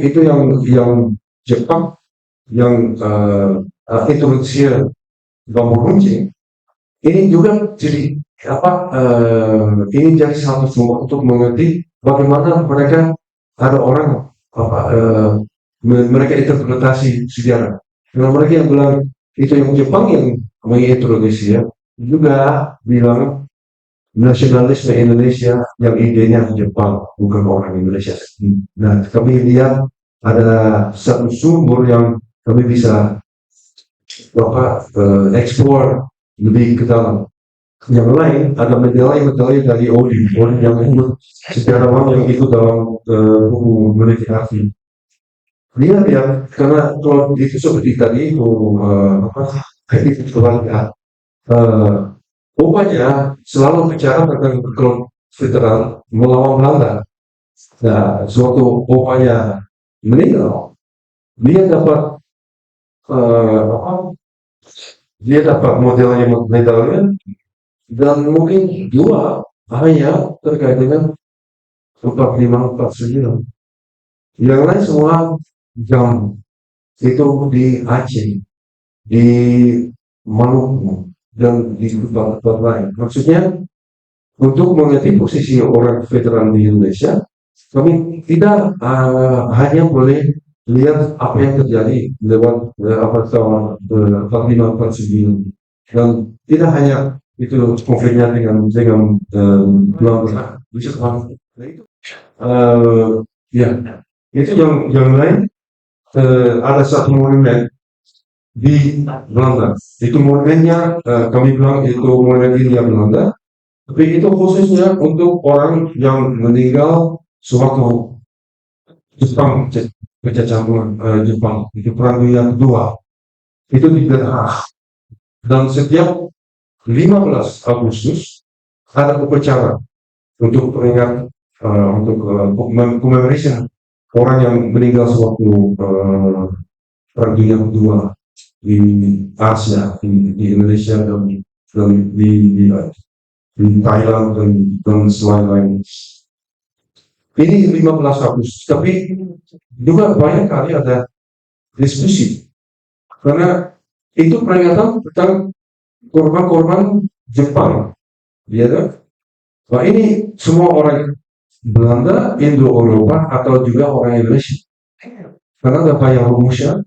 Speaker 5: itu yang Jepang yang introduksi bambu runcing ini juga jadi ini jadi satu sumber untuk mengerti bagaimana mereka ada orang mereka interpretasi sejarah. Karena mereka yang bilang itu yang Jepang yang mengintroduksi ya, juga bilang nasionalisme Indonesia yang idenya Jepang, bukan orang Indonesia. Nah, kami lihat ada satu sumber yang kami bisa eksplor lebih ke dalam. Yang lain ada medali dari Odin yang ikut sejarawan yang ikut dalam buku Meneliti Arti. Dia karena kalau itu seperti tadi itu itu keluarga. Rupanya selalu bicara tentang klub veteran melawan Belanda. Nah, suatu opanya meninggal, dia dapat dia dapat medalnya dan mungkin dua hanya terkait dengan 45 49. Yang lain semua jam itu di Aceh, di Maluku dan di tempat-tempat lain. Maksudnya untuk mengerti posisi orang veteran di Indonesia, kami tidak hanya boleh lihat apa yang terjadi lewat tahun 45 49 dan tidak hanya itu konfliknya dengan Belanda. Ya, itu yang lain ada satu monumen di Belanda. Itu monumennya kami bilang itu monumen Hindia Belanda. Tapi itu khususnya untuk orang yang meninggal sewaktu Jepang penjajahan Jepang itu Perang Dunia Kedua. Itu di Den Haag. Dan setiap 15 Agustus ada upacara untuk peringatan untuk commemoration orang yang meninggal sewaktu Perang Dunia Kedua di Asia, di Indonesia dan di Thailand dan selain-lain. Ini 15 Agustus, tapi juga banyak kali ada diskusi karena itu peringatan tentang korban-korban Jepang, ya kan? Nah, ini semua orang Belanda, Indo-Eropa atau juga orang Indonesia. Karena ada banyak rumusnya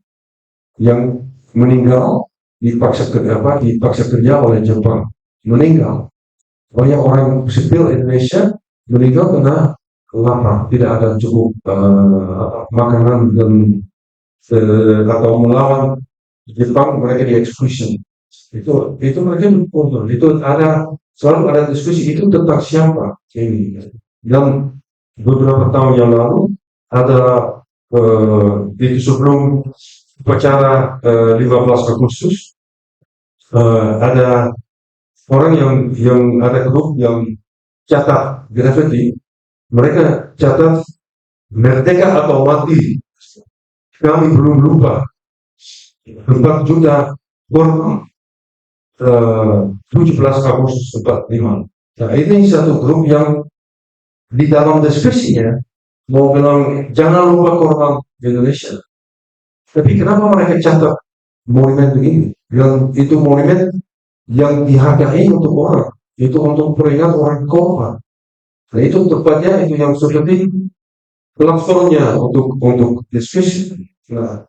Speaker 5: yang meninggal dipaksa kerja oleh Jepang, meninggal. Banyak orang sipil Indonesia meninggal karena lapar, tidak ada cukup makanan dan atau melawan Jepang, mereka dieksekusi. Itu mereka kontrol. Itu selalu ada diskusi itu tentang siapa ini. Dan beberapa tahun yang lalu ada itu sebelum upacara 15 Agustus ada orang yang ada grup yang catat graffiti, mereka catat merdeka atau mati, kami belum lupa 4 juta korban 17 Agustus 45. Nah, ini satu grup yang di dalam deskripsinya mau bilang jangan lupa korban Indonesia, tapi kenapa mereka catat monumen begini? Yang itu monumen yang dihargai untuk orang, itu untuk peringat orang korban. Nah, itu tepatnya itu yang seperti platformnya untuk diskusi. Nah,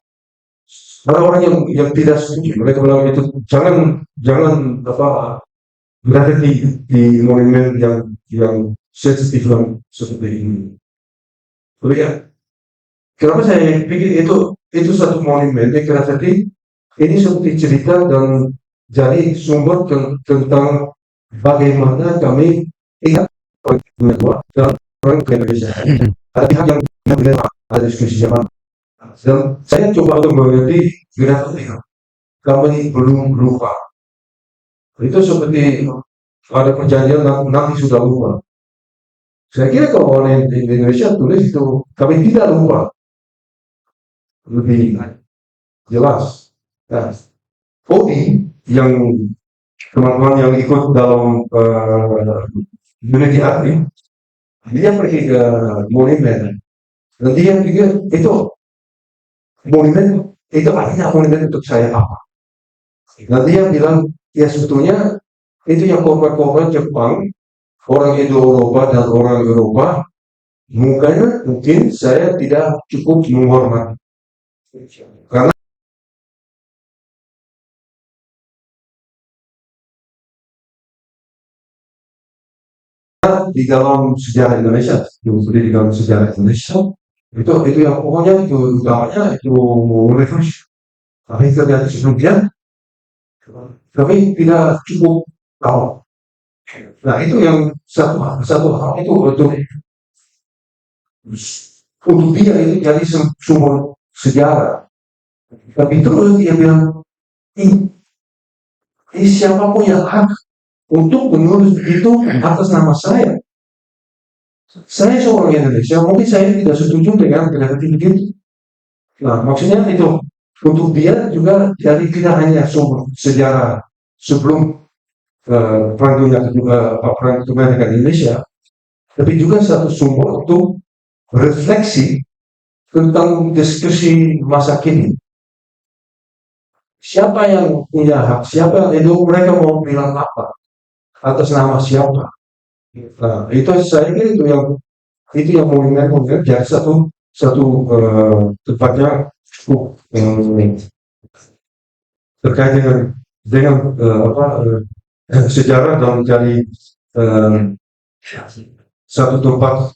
Speaker 5: ada orang yang tidak setuju, mereka bilang itu jangan berada di monumen yang sensitif seperti ini. Lihat, kenapa saya pikir itu satu monumen yang graffiti ini seperti cerita dan jadi sumber tentang bagaimana kami ingat dan orang Indonesia. Ada pihak yang menilai ada diskusi zaman. Dan saya coba untuk mengerti graffiti. Kami belum lupa. Itu seperti ada perjanjian nanti sudah lupa. Saya kira kalau orang di Indonesia tulis itu kami tidak lupa. Lebih jelas. Nah, Odi yang teman-teman yang ikut dalam Meneliti Arti, dia pergi ke monumen dan dia pikir itu monumen itu artinya monumen untuk saya apa? Dan dia bilang ya sebetulnya itu yang korban-korban Jepang, orang Indo-Eropa dan orang Eropa, mungkin saya tidak cukup menghormati karena di dalam sejarah Indonesia, di dalam sejarah Indonesia, itu yang pokoknya itu utamanya itu revolusi. Tapi terjadi sebelumnya, kami tidak cukup tahu. Nah, itu yang satu hal itu untuk dia itu jadi sumber sejarah. Tapi terus dia bilang, siapa punya hak untuk menulis itu atas nama saya? Saya seorang Indonesia, mungkin saya tidak setuju dengan kreatif itu. Nah, maksudnya itu untuk dia juga jadi tidak hanya sumber sejarah sebelum Perang Dunia Kedua, Perang Kemerdekaan Indonesia, tapi juga satu sumber untuk refleksi tentang diskusi masa kini. Siapa yang punya hak? Siapa itu mereka mau bilang apa? Atas nama siapa? Nah, itu saya kira itu yang mungkin jadi satu tempatnya cukup terkait dengan sejarah dan jadi satu tempat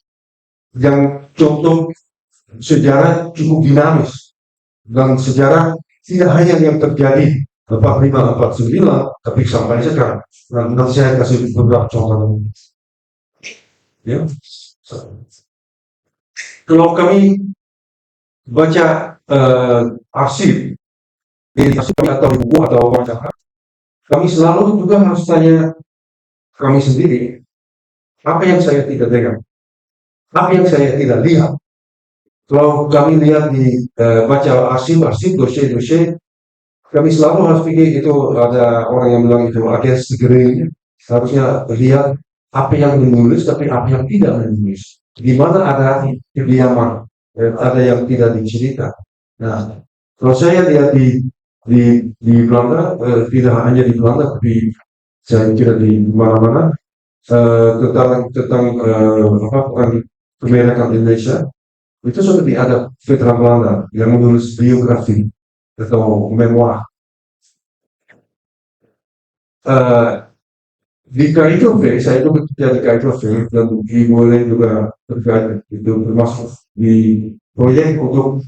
Speaker 5: yang contoh sejarah cukup dinamis dan sejarah tidak hanya yang terjadi 45-49 tapi sampai sekarang. Nanti saya kasih beberapa contoh. Ya. Kalau kami baca arsip atau buku atau wawancara, kami selalu juga harus tanya kami sendiri, apa yang saya tidak dengar, apa yang saya tidak lihat. Kalau kami lihat di baca arsip, dossier, kami selalu harus pikir itu ada orang yang bilang itu against the grain. Harusnya lihat apa yang menulis, tapi apa yang tidak menulis. Di mana ada kediaman, ada yang tidak dicerita. Nah, kalau saya lihat di Belanda, tidak hanya di Belanda, tapi saya kira di mana-mana tentang kemerdekaan Indonesia, itu seperti ada veteran Belanda yang menulis biografi atau memoir. Di KIKV, saya itu ketika di KIKV dan boleh juga terkait itu termasuk di proyek untuk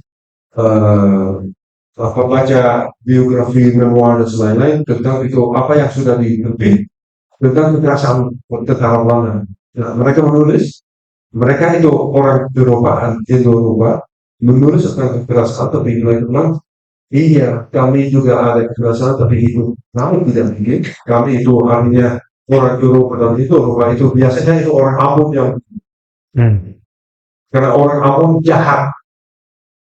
Speaker 5: baca biografi, memoir dan lain-lain tentang itu apa yang sudah diterbit tentang kekerasan tentara Belanda. Nah, mereka menulis, mereka itu orang Eropa menulis tentang kekerasan, tapi mereka bilang, iya, kami juga ada kekerasan, tapi itu kami tidak bikin. Kami itu artinya orang Eropa dan Eropa itu biasanya itu orang Ambon yang karena orang Ambon jahat.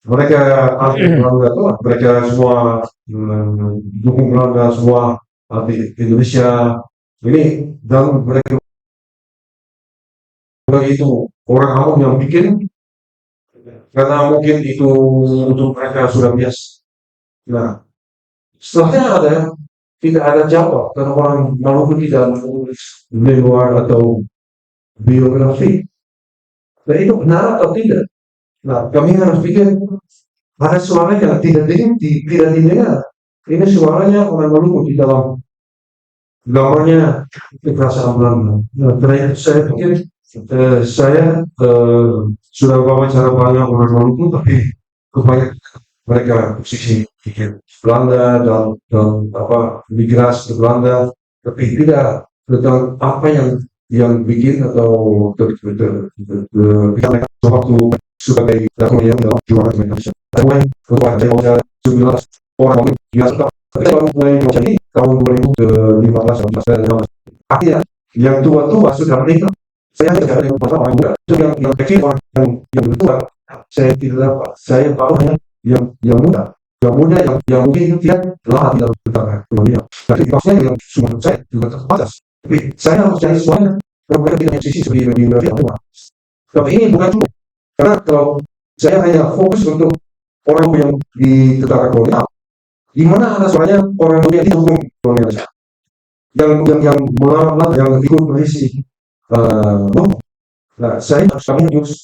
Speaker 5: Mereka anti Belanda, mereka semua dukung Belanda, semua anti Indonesia. Ini dan mereka itu orang Ambon yang bikin karena mungkin itu untuk mereka sudah biasa. Nah, setelahnya tidak ada jawab karena orang Maluku tidak menulis memoir atau biografi. Dan itu benar atau tidak? Nah, kami harus pikir ada suara yang tidak didengar. Ini suaranya orang Maluku di dalam gambarnya kekerasan Belanda. Nah, karena itu saya pikir saya sudah wawancara banyak orang Maluku, tapi kebanyakan mereka posisi pikir Belanda dan migrasi ke Belanda, tapi tidak tentang apa yang bikin atau waktu sebagai yang juara Indonesia. Mulai orang biasa tahun 2015 akhirnya yang tua sudah menikah. Saya tidak ada yang orang muda, yang kecil orang yang tua saya tidak dapat. Saya tahu hanya yang muda yang mungkin tidak telah di dalam tentara dunia. Tapi maksudnya yang semua saya juga terbatas. Tapi saya harus cari semuanya. Kalau mereka tidak sisi sebagai biografi apa. Tapi ini bukan cukup. Karena kalau saya hanya fokus untuk orang yang di tentara kolonial, di mana ada suaranya orang yang dihukum kolonial, yang melawan, yang ikut berisi. Nah, kami harus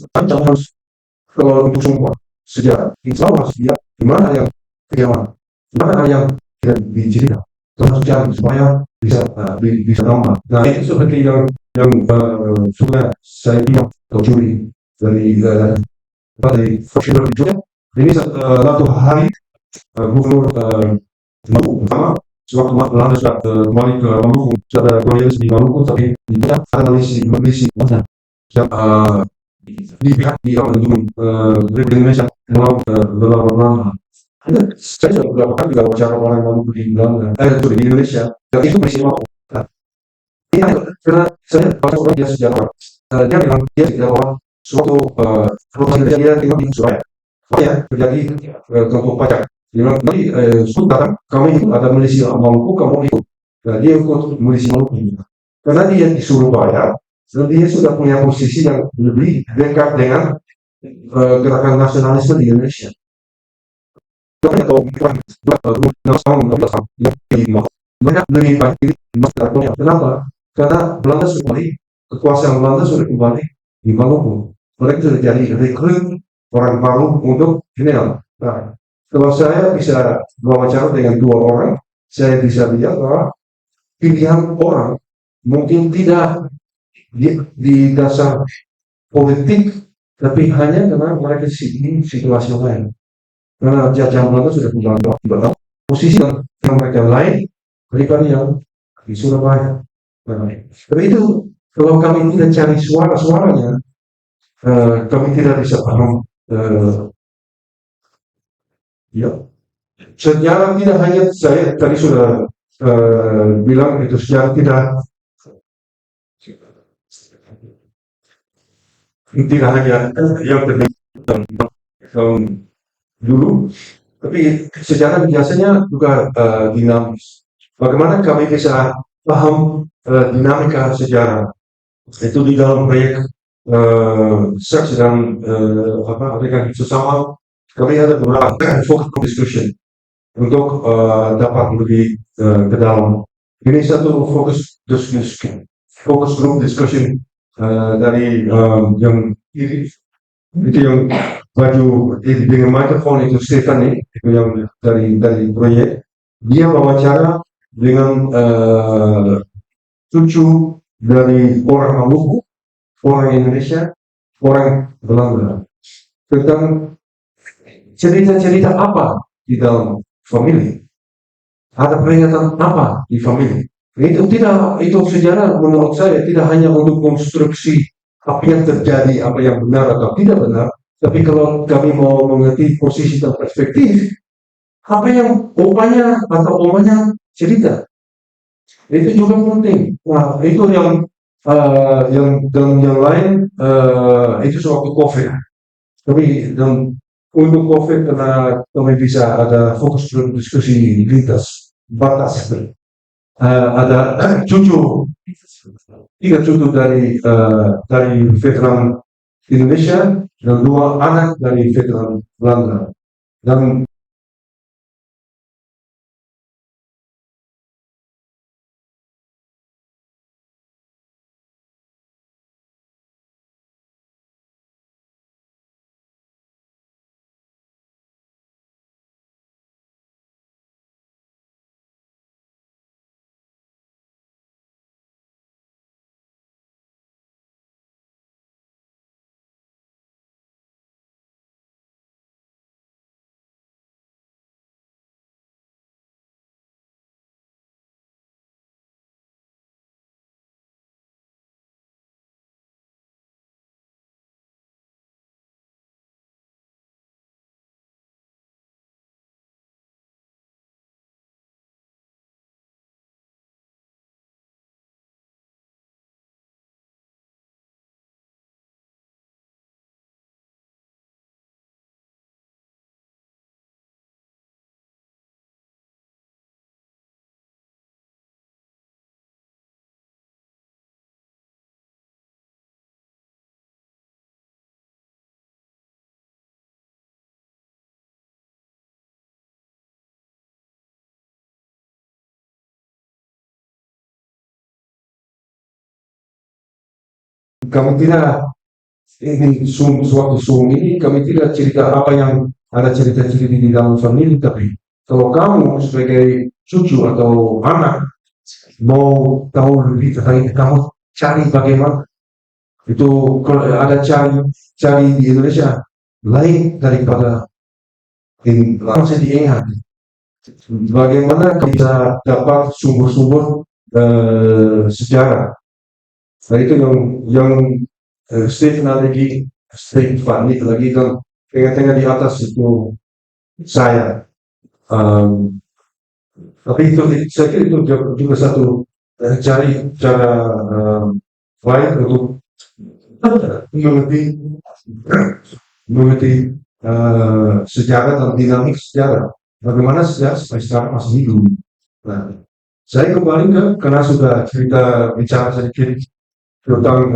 Speaker 5: kalau untuk semua sejarah, insya Allah harus lihat di mana yang kediaman, di mana yang tidak dicerita, termasuk jalan supaya bisa nambah. Nah, itu seperti yang yang sudah saya bilang atau curi dari profesional juga. Ini satu hari gubernur Maluku pertama sewaktu Belanda sudah kembali ke Maluku, sudah ada kolonialis di Maluku, tapi tidak ada milisi yang di pihak di Republik Indonesia melawan Belanda. Saya sudah beberapa kali juga wawancara orang Maluku di Belanda, di Indonesia, dan itu milisi Maluku. Karena saya orang dia sejarawan, dia bilang dia sejarawan. Suatu proses dia tinggal di Surabaya. Surabaya terjadi kelompok pajak. Dia bilang, nanti suatu datang, kami itu ada milisi Maluku, kamu ikut. Nah, dia ikut milisi Maluku. Karena dia di Surabaya, dan dia sudah punya posisi yang lebih dekat dengan gerakan nasionalisme di Indonesia. Atau banyak lebih baik masyarakatnya. Kenapa? Karena Belanda sudah kembali, kekuasaan Belanda sudah kembali di Maluku. Mereka sudah jadi rekrut orang baru untuk general. Nah, kalau saya bisa berbicara dengan dua orang, saya bisa lihat bahwa pilihan orang mungkin tidak di dasar politik, tapi hanya karena mereka di situasi lain. Karena jajahan Belanda sudah kembali, posisi yang mereka lain daripada yang di Surabaya. Nah, tapi itu kalau kami tidak cari suara-suaranya, kami tidak bisa paham. Ya, sejarah tidak hanya saya tadi sudah bilang itu sejarah tidak hanya yang terjadi dulu, tapi sejarah biasanya juga dinamis. Bagaimana kami bisa paham dinamika sejarah itu di dalam proyek search dan dengan sesama kami ada beberapa focus discussion untuk dapat lebih ke dalam. Ini satu focus group discussion dari yang itu yang baju dengan mikrofon itu Stephanie itu yang dari proyek. Dia wawancara dengan cucu dari orang Maluku, orang Indonesia, orang Belanda, tentang cerita-cerita apa di dalam famili, ada peringatan apa di famili. Itu sejarah menurut saya tidak hanya untuk konstruksi apa yang terjadi, apa yang benar atau tidak benar, tapi kalau kami mau mengerti posisi dan perspektif, apa yang opanya atau omanya cerita, itu juga penting. Nah, itu yang lain itu sewaktu COVID. Tapi untuk COVID karena kami bisa ada fokus diskusi lintas batas. Ada tiga cucu dari veteran Indonesia dan 2 anak dari veteran Belanda. Dan kami tidak ini suatu Zoom ini kami tidak cerita apa yang ada cerita-cerita di dalam famili, tapi kalau kamu sebagai cucu atau anak mau tahu lebih tentang kamu cari bagaimana itu kalau ada cari di Indonesia lain daripada langsung diingat bagaimana kita dapat sumber-sumber sejarah. Nah itu yang Stephen Fanny lagi kan tengah-tengah di atas itu saya. Tapi itu saya kira itu juga satu cari cara lain untuk mengerti sejarah dan dinamik sejarah. Bagaimana sejarah sampai sekarang masih hidup. Nah, saya kembali karena sudah bicara sedikit tentang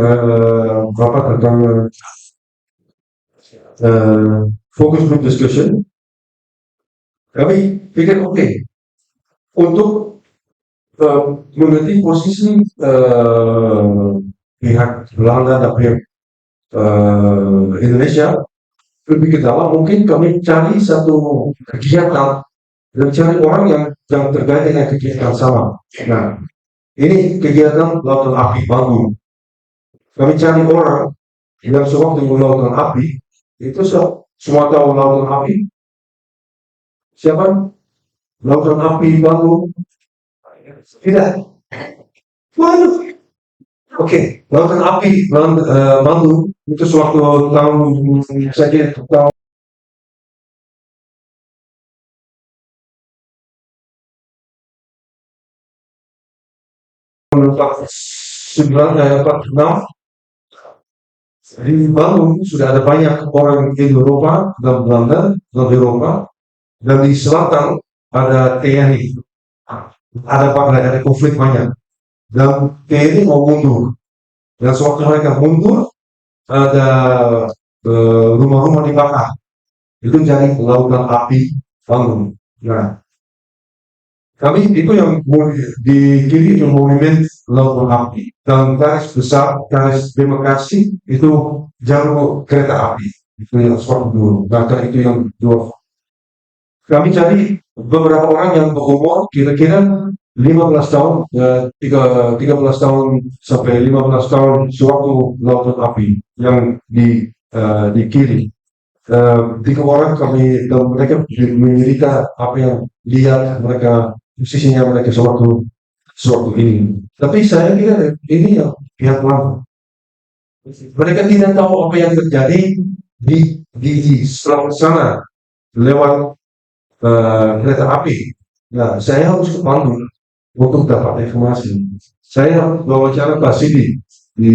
Speaker 5: focus group discussion. Kami pikir oke, untuk mengerti posisi pihak Belanda dan pihak Indonesia lebih ke dalam, mungkin kami cari satu kegiatan dan cari orang yang terkait dengan kegiatan sama. Nah, ini kegiatan lautan api Bandung. Kami cari orang yang sewaktu lautan api, itu semua tahu lautan api? Siapa? Lautan api Bandung? Tidak. Waduh. Oke, lautan api Bandung itu sewaktu tahun saja tahun 46 di Bandung sudah ada banyak orang Eropa dan Belanda dan Eropa, dan di selatan ada TNI, ada konflik banyak, dan TNI mau mundur, dan sewaktu mereka mundur ada rumah-rumah dibakar, itu jadi lautan api Bandung. Nah, kami itu yang di kiri itu monumen lautan api, dan garis besar, garis demarkasi itu jalur kereta api, itu yang suatu dulu, bahkan itu yang dua. Kami cari beberapa orang yang berumur kira-kira 15 tahun, 13 tahun sampai 15 tahun sewaktu lautan api yang di kiri. 3 orang kami, dan mereka mencerita apa yang lihat mereka, posisinya mereka sewaktu ini. Tapi saya kira ini yang pihak mana. Mereka tidak tahu apa yang terjadi di sebelah sana lewat kereta api. Nah, saya harus ke Bandung untuk dapat informasi. Saya wawancara Pak Sidi di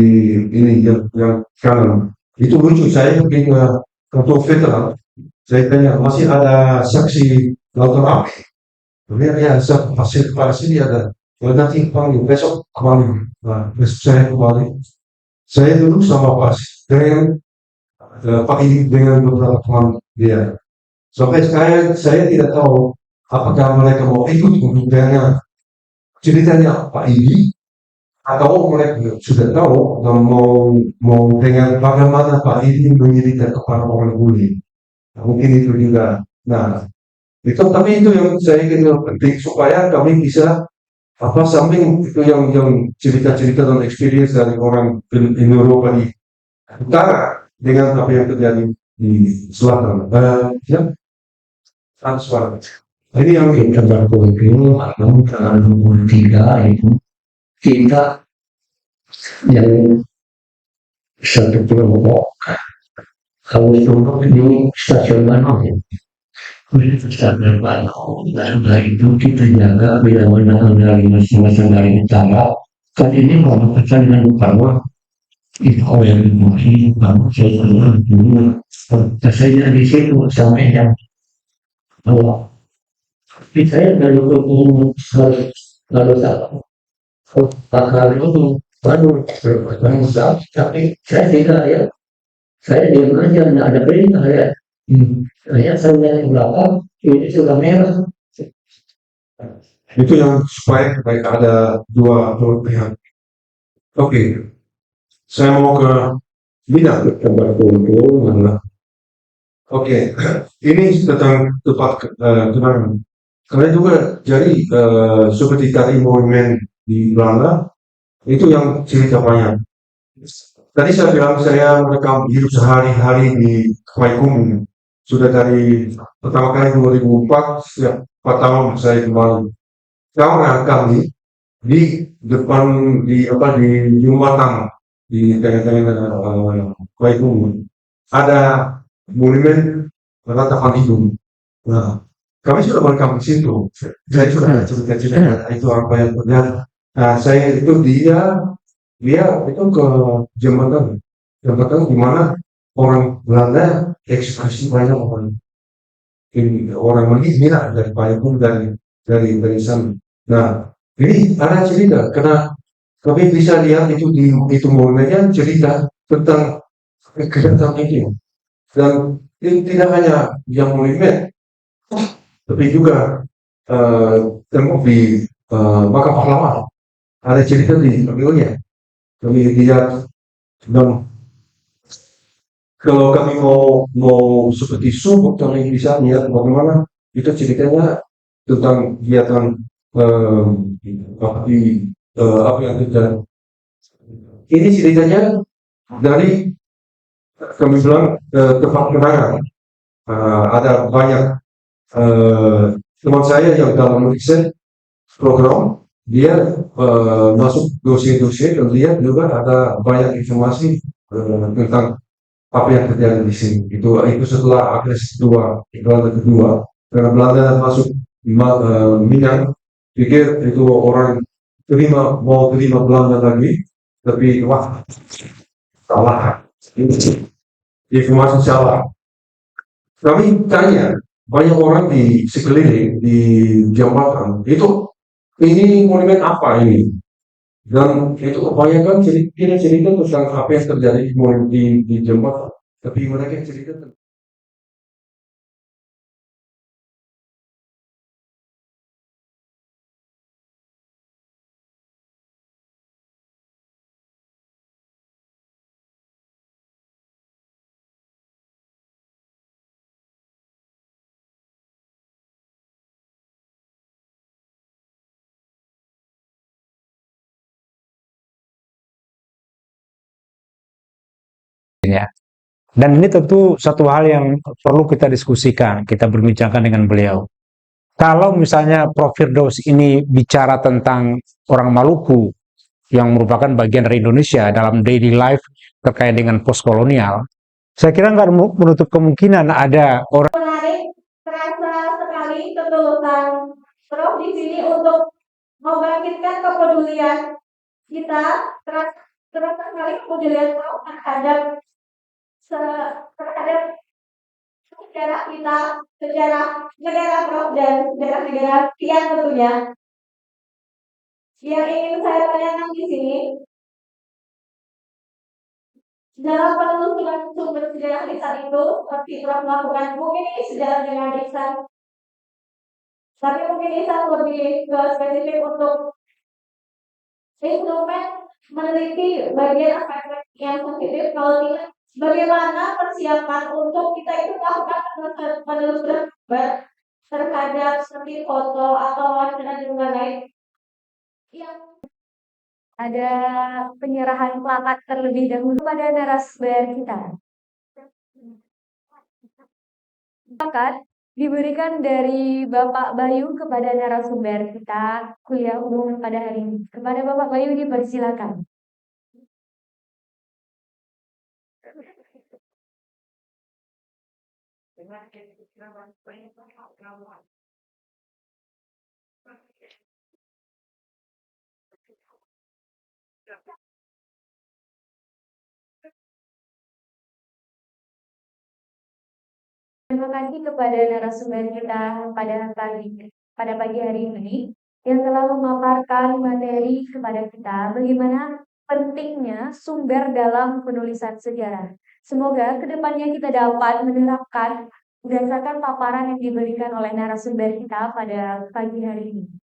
Speaker 5: ini yang kanan. Itu lucu, saya pergi ke kantor veteran. Saya tanya, masih ada saksi lautan api? Ya, Pak Sidi ada. Nanti panggil, besok kembali. Nah, besok saya kembali. Saya dulu sama Pak dengan Pak Idi dengan beberapa teman dia. Sampai sekarang saya tidak tahu apakah mereka mau ikut untuk dengar ceritanya Pak Idi, atau mereka sudah tahu dan mau dengar bagaimana Pak Idi mencerita kepada orang bule. Nah, mungkin itu juga. Nah, itu tapi itu yang saya ingin penting supaya kami bisa samping itu yang cerita-cerita dan experience dari orang di Eropa di utara dengan apa yang terjadi di selatan. Ya. Suara. Ini yang
Speaker 6: Kita berkumpul malam tanggal 23 itu kita yang satu kelompok harus duduk di stasiun Bandung. Di stasiun Bandung, dan dari itu kita jaga bila mana dari masing-masing dari utara. Kan ini kalau kita dengan utara itu yang mungkin bangun saya dulu. Saya di situ sampai jam awal. Tapi saya dari umum harus pakar ini baru bertanggung, tapi saya tidak ya, saya diam aja, tidak ada perintah ya. Saya yang belakang ini sudah merah.
Speaker 5: itu yang supaya mereka ada dua pihak. Oke, saya mau ke Bina.
Speaker 6: Kita berkumpul malam.
Speaker 5: Oke, ini tentang tempat kenangan. Karena juga jadi seperti tadi monumen di Belanda, Itu yang cerita banyak. Tadi saya bilang saya merekam hidup sehari-hari di Payakumbuh. Sudah dari pertama kali 2004, setiap 4 tahun saya kembali. Karena kami di depan di jembatan di tengah-tengah Payakumbuh ada monumen ratapan hidung. Nah, kami sudah merekam di situ. Saya sudah cerita-cerita itu apa yang terjadi. Nah, saya itu dia itu ke jembatan jembatan di mana orang Belanda eksekusi banyak orang orang menghina dari Payakumbuh dari sana. Nah, ini ada cerita karena kami bisa lihat itu momennya cerita tentang kegiatan itu dan tidak hanya yang monumen tapi juga termasuk di makam pahlawan ada cerita di videonya kami lihat dan kalau kami mau seperti sumber kami bisa lihat bagaimana itu ceritanya tentang kegiatan eh, apa yang terjadi. Ini ceritanya dari kami bilang tempat kenangan. Ada banyak teman saya yang dalam riset program dia masuk dossier-dossier dan lihat juga ada banyak informasi tentang apa yang terjadi di sini. Itu setelah agresi Belanda kedua, karena Belanda masuk Minang, pikir itu orang mau terima Belanda lagi, tapi wah salah, informasi salah. Kami tanya banyak orang di sekeliling di jambatan itu ini monumen apa ini? Dan itu kebanyakan cerita tentang apa yang terjadi di jembatan. Tapi mereka cerita tentang
Speaker 4: Ya. Dan ini tentu satu hal yang perlu kita diskusikan, kita berbincangkan dengan beliau. Kalau misalnya Prof. Firdaus ini bicara tentang orang Maluku yang merupakan bagian dari Indonesia dalam daily life terkait dengan postkolonial, saya kira nggak menutup kemungkinan ada orang
Speaker 1: Menarik, terasa sekali ketulusan Prof di sini untuk membangkitkan kepedulian kita, terasa sekali kepedulian Prof terhadap sejarah kita, sejarah negara Prof dan sejarah negara Kian tentunya. Yang ingin saya tanyakan di sini, dalam penelusuran sumber sejarah lisan itu, seperti Prof melakukan, mungkin ini sejarah dengan lisan, tapi mungkin lisan lebih spesifik untuk instrumen meneliti bagian aspek yang sensitif. Kalau tidak, bagaimana persiapan untuk kita itu melakukan penelusuran terhadap seperti foto atau wacana dan lain yang ada penyerahan plakat terlebih dahulu pada narasumber kita. Plakat diberikan dari Bapak Bayu kepada narasumber kita kuliah umum pada hari ini. Kepada Bapak Bayu dipersilakan. Terima kasih kepada narasumber kita pada pagi hari ini yang telah memaparkan materi kepada kita bagaimana pentingnya sumber dalam penulisan sejarah. Semoga kedepannya kita dapat menerapkan berdasarkan paparan yang diberikan oleh narasumber kita pada pagi hari ini.